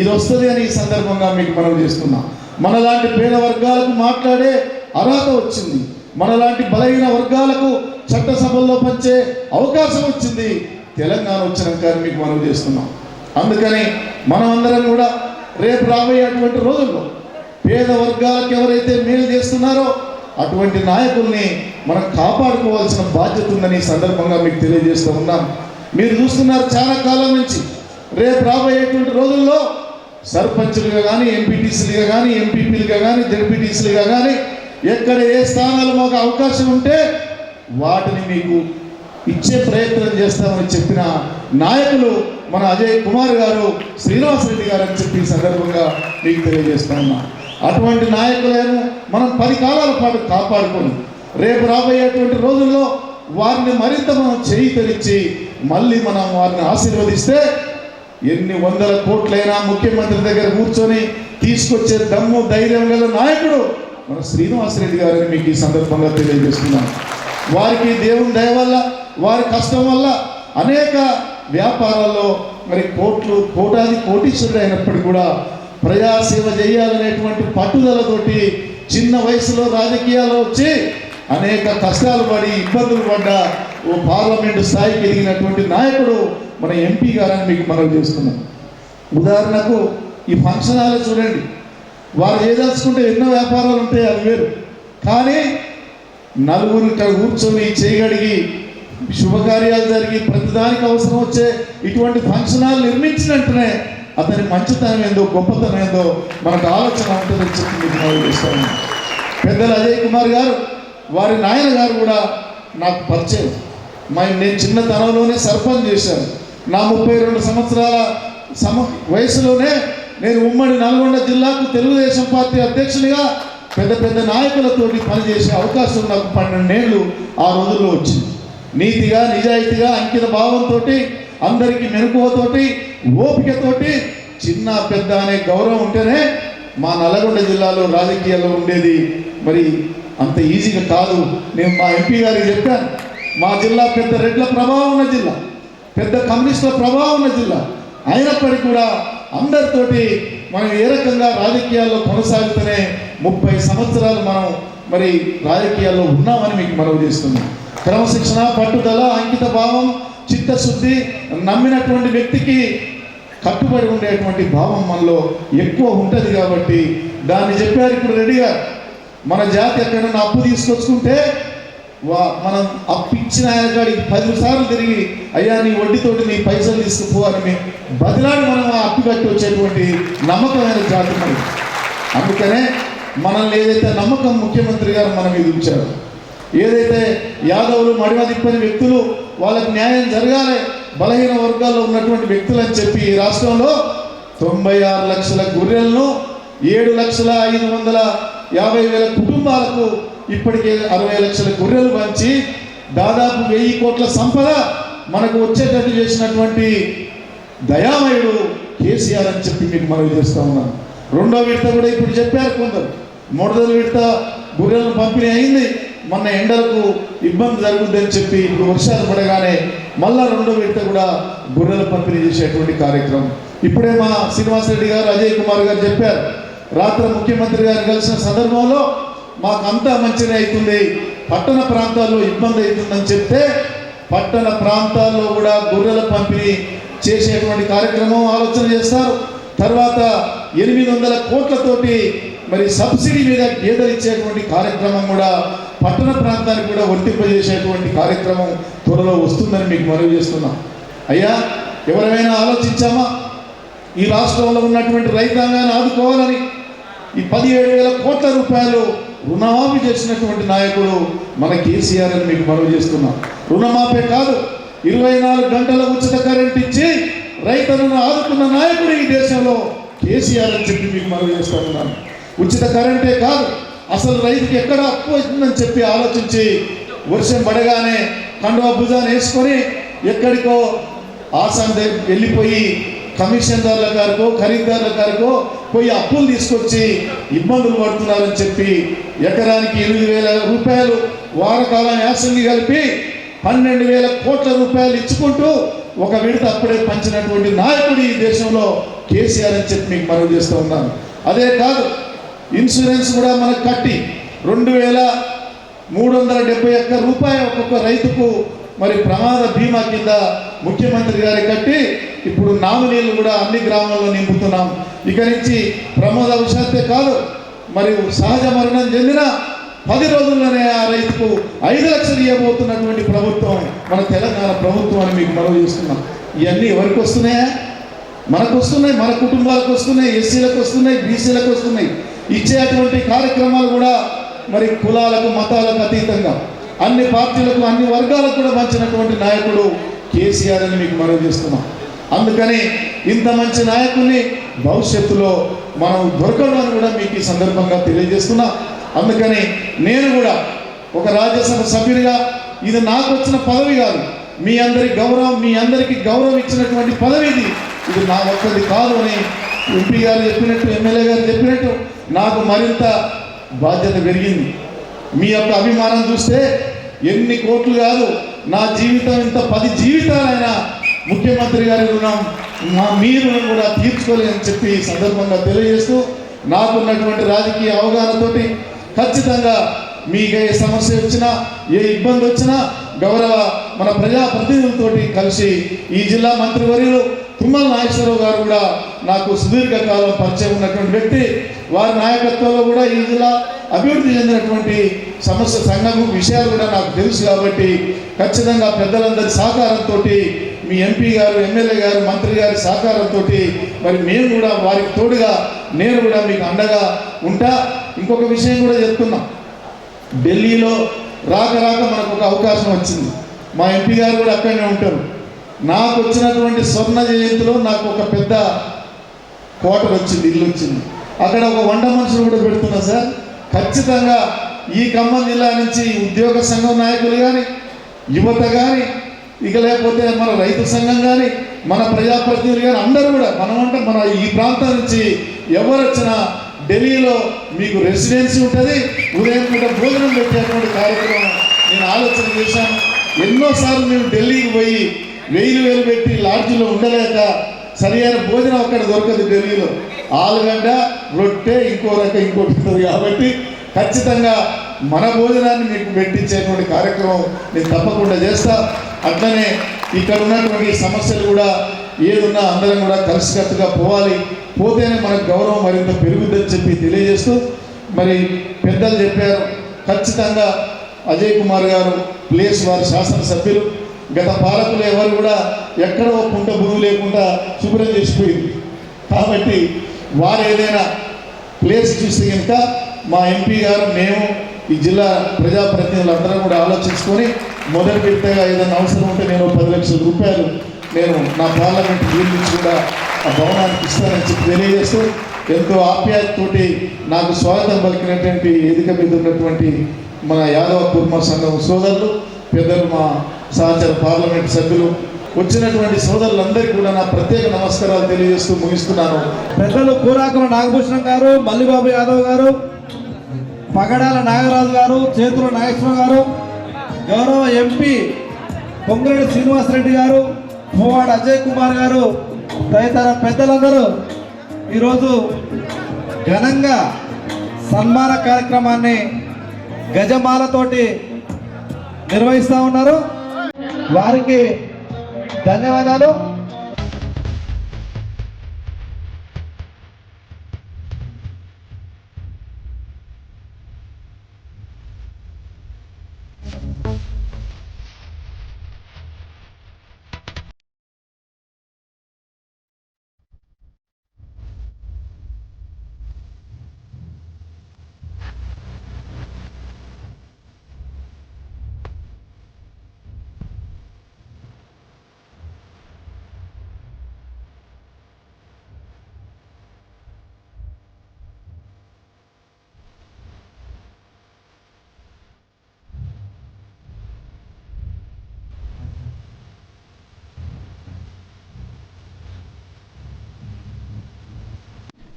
ఇది వస్తుంది అని ఈ సందర్భంగా మీకు మనం చేస్తున్నాం. మనలాంటి పేద వర్గాలకు మాట్లాడే అర్హత వచ్చింది, మనలాంటి బలహీన వర్గాలకు చట్టసభల్లో పంచే అవకాశం వచ్చింది తెలంగాణ వచ్చినాక మీకు మనం చేస్తున్నాం. అందుకని మనం అందరం కూడా రేపు రాబోయేటువంటి రోజుల్లో పేద వర్గాలకు ఎవరైతే మేలు చేస్తున్నారో అటువంటి నాయకుల్ని మనం కాపాడుకోవాల్సిన బాధ్యత ఉందని ఈ సందర్భంగా మీకు తెలియజేస్తూ ఉన్నాం. మీరు చూస్తున్నారు చాలా కాలం నుంచి రేపు రాబోయేటువంటి రోజుల్లో సర్పంచులుగా కానీ, ఎంపీటీసీలుగా కానీ, ఎంపీపీలుగా కానీ, జడ్పీటీసీలుగా కానీ ఎక్కడ ఏ స్థానాలు మాకు అవకాశం ఉంటే వాటిని మీకు ఇచ్చే ప్రయత్నం చేస్తామని చెప్పిన నాయకులు మన అజయ్ కుమార్ గారు, శ్రీనివాస్ రెడ్డి గారు అని చెప్పి ఈ సందర్భంగా మీకు తెలియజేస్తా ఉన్నా. అటువంటి నాయకులను మనం 10 కాలాల పాటు కాపాడుకొని రేపు రాబోయేటువంటి రోజుల్లో వారిని మరింత మనం చేయి తెరిచి మళ్ళీ మనం వారిని ఆశీర్వదిస్తే ఎన్ని వందల కోట్లైనా ముఖ్యమంత్రి దగ్గర కూర్చొని తీసుకొచ్చే దమ్ము ధైర్యం గల నాయకుడు మన శ్రీనివాస్ రెడ్డి గారిని మీకు ఈ సందర్భంగా తెలియజేస్తున్నాను. వారికి దేవుని దయ వల్ల, వారి కష్టం వల్ల అనేక వ్యాపారాల్లో మరి కోటీశ్వరుడు అయినప్పటికీ కూడా ప్రజాసేవ చేయాలనేటువంటి పట్టుదలతోటి చిన్న వయసులో రాజకీయాల్లో వచ్చి అనేక కష్టాలు పడి ఇబ్బందులు పడ్డ ఓ పార్లమెంటు స్థాయికి ఎదిగినటువంటి నాయకుడు మన ఎంపీ గారని మీకు మనం చేస్తున్నాం. ఉదాహరణకు ఈ ఫంక్షన్ హాల్ చూడండి, వారు ఏదలుచుకుంటే ఎన్నో వ్యాపారాలు ఉంటాయి, అది వేరు. కానీ నలుగురు ఇక్కడ కూర్చొని చేయగడిగి శుభకార్యాలు జరిగి ప్రతిదానికి అవసరం వచ్చే ఇటువంటి ఫంక్షన్ హాల్ నిర్మించినట్టునే అతని మంచితనం ఏందో, గొప్పతనం ఏందో మనకు ఆలోచన ఉంటుందని చెప్పి మీకు మనం చేస్తాము. పెద్దలు అజయ్ కుమార్ గారు, వారి నాయన గారు కూడా నాకు పరిచయం. నేను చిన్నతనంలోనే సర్పంచ్ చేశాను. నా 32 సంవత్సరాల వయసులోనే నేను ఉమ్మడి నల్గొండ జిల్లాకు తెలుగుదేశం పార్టీ అధ్యక్షునిగా పెద్ద పెద్ద నాయకులతోటి పనిచేసే అవకాశం నాకు 12 ఏళ్ళు ఆ రోజుల్లో వచ్చింది. నీతిగా, నిజాయితీగా, అంకిత భావంతో, అందరికీ మెలకువతోటి, ఓపికతోటి, చిన్న పెద్ద అనే గౌరవం ఉంటేనే మా నల్గొండ జిల్లాలో రాజకీయాల్లో ఉండేది. మరి అంత ఈజీగా కాదు. నేను మా ఎంపీ గారికి చెప్పాను, మా జిల్లా పెద్ద రెడ్ల ప్రభావం ఉన్న జిల్లా, పెద్ద కమ్యూనిస్టుల ప్రభావం ఉన్న జిల్లా, అయినప్పటికీ కూడా అందరితోటి మనం ఏ రకంగా రాజకీయాల్లో కొనసాగుతూనే 30 సంవత్సరాలు మనం మరి రాజకీయాల్లో ఉన్నామని మీకు మనవి చేస్తున్నాం. క్రమశిక్షణ, పట్టుదల, అంకిత భావం, చిత్తశుద్ధి, నమ్మినటువంటి వ్యక్తికి కట్టుబడి ఉండేటువంటి భావం మనలో ఎక్కువ ఉంటుంది. కాబట్టి దాన్ని చెప్పారు ఇప్పుడు రెడీగా. మన జాతి ఎక్కడైనా అప్పు తీసుకొచ్చుకుంటే మనం అప్పు ఇచ్చిన ఆయన కాడికి 10 సార్లు తిరిగి అయ్యా నీ వడ్డీతోటి నీ పైసలు తీసుకుపో అని బదిలాడి మనం ఆ అప్పు కట్టి వచ్చేటువంటి నమ్మకమైన జాతి మనకి. అందుకనే మనల్ని ఏదైతే నమ్మకం ముఖ్యమంత్రి గారు మన మీద ఉంచారు, ఏదైతే యాదవులు మడిమ తిప్పని వ్యక్తులు, వాళ్ళకి న్యాయం జరగాలి, బలహీన వర్గాల్లో ఉన్నటువంటి వ్యక్తులు అని చెప్పి ఈ రాష్ట్రంలో 96 లక్షల గొర్రెలను 7,550,000 కుటుంబాలకు ఇప్పటికే 60 లక్షల గొర్రెలు పంచి దాదాపు 1000 కోట్ల సంపద మనకు వచ్చేటట్టు చేసినటువంటి దయామయుడు కేసీఆర్ అని చెప్పి మీకు మనవి చేస్తూ ఉన్నాను. రెండో విడత కూడా ఇప్పుడు చెప్పారు కొందరు. మొదటి విడత గొర్రెలను పంపిణీ అయింది. మొన్న ఎండలకు ఇబ్బంది జరుగుద్దని చెప్పి ఇప్పుడు వర్షాలు పడగానే మళ్ళా రెండో విడత కూడా గొర్రెల పంపిణీ చేసేటువంటి కార్యక్రమం. ఇప్పుడే మా శ్రీనివాసరెడ్డి గారు, అజయ్ కుమార్ గారు చెప్పారు, రాత్రి ముఖ్యమంత్రి గారు కలిసిన సందర్భంలో మాకు అంతా మంచిగా అవుతుంది, పట్టణ ప్రాంతాల్లో ఇబ్బంది అవుతుందని చెప్తే పట్టణ ప్రాంతాల్లో కూడా గొర్రెల పంపిణీ చేసేటువంటి కార్యక్రమం ఆలోచన చేస్తారు. తర్వాత 800 కోట్లతోటి మరి సబ్సిడీ మీద గేదెలు ఇచ్చేటువంటి కార్యక్రమం కూడా పట్టణ ప్రాంతానికి కూడా వర్తింపజేసేటువంటి కార్యక్రమం త్వరలో వస్తుందని మీకు మనవి చేస్తున్నాం. అయ్యా, ఎవరైనా ఆలోచించామా ఈ రాష్ట్రంలో ఉన్నటువంటి రైతాంగాన్ని ఆదుకోవాలని? ఈ 17,000 కోట్ల రూపాయలు రుణమాఫీ చేసినటువంటి నాయకుడు మన కేసీఆర్ అని మీకు మనవి చేస్తున్నాం. రుణమాఫీ కాదు, 24 గంటల ఉచిత కరెంట్ ఇచ్చి రైతులను ఆదుకున్న నాయకుడు ఈ దేశంలో కేసీఆర్ అని చెప్పి మీకు మనవి చేస్తూ ఉన్నాను. ఉచిత కరెంటే కాదు, అసలు రైతుకి ఎక్కడ అప్పు అవుతుందని చెప్పి ఆలోచించి వర్షం పడగానే కండువా భుజాన్ని వేసుకొని ఎక్కడికో ఆసాం వెళ్ళిపోయి కమిషన్దారుల గారికో ఖరీదారుల గారికో పోయి అప్పులు తీసుకొచ్చి ఇబ్బందులు పడుతున్నారని చెప్పి ఎకరానికి 8,000 రూపాయలు వారకాలం యాసంగి కలిపి 12,000 కోట్ల రూపాయలు ఇచ్చుకుంటూ ఒక విడత అప్పుడే పంచినటువంటి నాయకుడు ఈ దేశంలో కేసీఆర్ అని చెప్పి మీకు మనవి చేస్తూ ఉన్నాను. అదే కాదు, ఇన్సూరెన్స్ కూడా మనకు కట్టి 2,371 రూపాయలు ఒక్కొక్క రైతుకు మరి ప్రమాద బీమా కింద ముఖ్యమంత్రి గారి కట్టి ఇప్పుడు నామినీలు కూడా అన్ని గ్రామాల్లో నింపుతున్నాం. ఇక నుంచి ప్రమాదవశాత్తే కాదు, మరియు సహజ మరణం చెందిన 10 రోజుల్లోనే ఆ రైతుకు 5 లక్షలు ఇవ్వబోతున్నటువంటి ప్రభుత్వం మన తెలంగాణ ప్రభుత్వం అని మీకు మనవి చేస్తున్నాం. ఇవన్నీ ఎవరికి వస్తున్నాయా? మనకు వస్తున్నాయి, మన కుటుంబాలకు వస్తున్నాయి, ఎస్సీలకు వస్తున్నాయి, బీసీలకు వస్తున్నాయి. ఇచ్చేటువంటి కార్యక్రమాలు కూడా మరి కులాలకు మతాలకు అతీతంగా అన్ని పార్టీలకు అన్ని వర్గాలకు కూడా మంచినటువంటి నాయకుడు కేసీఆర్ అని మీకు మనవి చేస్తున్నాం. అందుకని ఇంత మంచి నాయకుడిని భవిష్యత్తులో మనం దొరకడం అని కూడా మీకు ఈ సందర్భంగా తెలియజేస్తున్నా. అందుకని నేను కూడా ఒక రాజ్యసభ సభ్యునిగా ఇది నాకు వచ్చిన పదవి కాదు, మీ అందరికీ గౌరవం ఇచ్చినటువంటి పదవి ఇది నా ఒక్కది కాదు అని ఎంపీ గారు చెప్పినట్టు, ఎమ్మెల్యే గారు చెప్పినట్టు నాకు మరింత బాధ్యత పెరిగింది. మీ యొక్క అభిమానం చూస్తే ఎన్ని కోట్లు కాదు, నా జీవితం ఇంత 10 జీవితాలైనా ముఖ్యమంత్రి గారి రుణం మీ రుణం కూడా తీర్చుకోలేదని చెప్పి ఈ సందర్భంగా తెలియజేస్తూ, నాకున్నటువంటి రాజకీయ అవగాహనతోటి ఖచ్చితంగా మీకు ఏ సమస్య వచ్చినా ఏ ఇబ్బంది వచ్చినా గౌరవ మన ప్రజాప్రతినిధులతోటి కలిసి ఈ జిల్లా మంత్రివర్యులు తుమ్మల నాగేశ్వరరావు గారు కూడా నాకు సుదీర్ఘకాలం పరిచయం ఉన్నటువంటి వ్యక్తి. వారి నాయకత్వంలో కూడా ఈ జిల్లా అభివృద్ధి చెందినటువంటి సమస్య సంఘం విషయాలు కూడా నాకు తెలుసు. కాబట్టి ఖచ్చితంగా పెద్దలందరి సహకారంతో, మీ ఎంపీ గారు, ఎమ్మెల్యే గారు, మంత్రి గారి సహకారంతో మరి మేము కూడా వారికి తోడుగా నేను కూడా మీకు అండగా ఉంటా. ఇంకొక విషయం కూడా చెప్తున్నాం, ఢిల్లీలో రాక మనకు ఒక అవకాశం వచ్చింది. మా ఎంపీ గారు కూడా అక్కడనే ఉంటారు. నాకు వచ్చినటువంటి స్వర్ణ జయంతిలో నాకు ఒక పెద్ద క్వార్టర్ వచ్చింది, ఇల్లు వచ్చింది. అక్కడ ఒక 100 మనుషులు కూడా పెడుతున్నా సార్. ఖచ్చితంగా ఈ ఖమ్మం జిల్లా నుంచి ఉద్యోగ సంఘం నాయకులు కానీ, యువత కానీ, ఇక లేకపోతే మన రైతు సంఘం కానీ, మన ప్రజాప్రతినిధులు కానీ అందరూ కూడా మన ఈ ప్రాంతం నుంచి ఎవరు వచ్చినా ఢిల్లీలో మీకు రెసిడెన్సీ ఉంటుంది, ఉదయం పూట భోజనం పెట్టేటువంటి కార్యక్రమం నేను ఆలోచన చేశాను. ఎన్నోసార్లు మేము ఢిల్లీకి పోయి 1000 పెట్టి లాడ్జీలో ఉండలేక సరైన భోజనం అక్కడ దొరకదు. ఢిల్లీలో ఆలుగడ్డ, రొట్టె, ఇంకోటి ఉంటుంది. కాబట్టి ఖచ్చితంగా మన భోజనాన్ని మీకు పెట్టించేటువంటి కార్యక్రమం నేను తప్పకుండా చేస్తా. అట్లనే ఇక్కడ ఉన్నటువంటి సమస్యలు కూడా ఏదున్నా అందరం కూడా కలిసికట్టుగా పోవాలి, పోతేనే మనకు గౌరవం మరింత పెరుగుద్దని చెప్పి తెలియజేస్తూ, మరి పెద్దలు చెప్పారు, ఖచ్చితంగా అజయ్ కుమార్ గారు ప్లేస్ వారి శాసనసభ్యులు, గత పాలకులు ఎవరు కూడా ఎక్కడో కుంట భూమి లేకుండా శుభ్రం చేసిపోయింది. కాబట్టి వారు ఏదైనా ప్లేస్ చూస్తే కనుక మా ఎంపీ గారు, మేము ఈ జిల్లా ప్రజాప్రతినిధులు అందరం కూడా ఆలోచించుకొని మొదటి విడతగా ఏదైనా అవసరం ఉంటే నేను 10 లక్షల రూపాయలు నేను నా పార్లమెంట్ వీలు నుంచి కూడా ఆ భవనానికి ఇస్తానని చెప్పి తెలియజేస్తూ, ఎంతో ఆప్యాయతతోటి నాకు స్వాగతం పలికినటువంటి వేదిక మీద ఉన్నటువంటి మన యాదవ కుర్మ సంఘం సోదరులు, పెద్దలు, మా సహచర పార్లమెంట్ సభ్యులు, వచ్చినటువంటి సోదరులందరికీ కూడా నా ప్రత్యేక నమస్కారాలు తెలియజేస్తూ ముగిస్తున్నాను. పెద్దలు కూరాకుల నాగభూషణం గారు, మల్లిబాబు యాదవ్ గారు, పగడాల నాగరాజు గారు, చేతుల నాగేశ్వరరావు గారు, గౌరవ ఎంపీ పొంగిరెడ్డి శ్రీనివాసరెడ్డి గారు, పువ్వాడ అజయ్ కుమార్ గారు తదితర పెద్దలందరూ ఈరోజు ఘనంగా సన్మాన కార్యక్రమాన్ని గజమాలతోటి నిర్వహిస్తూ ఉన్నారు. వారికి ధన్యవాదాలు.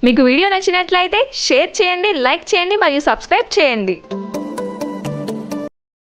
మీకు వీడియో నచ్చినట్లయితే షేర్ చేయండి, లైక్ చేయండి మరియు సబ్స్క్రైబ్ చేయండి.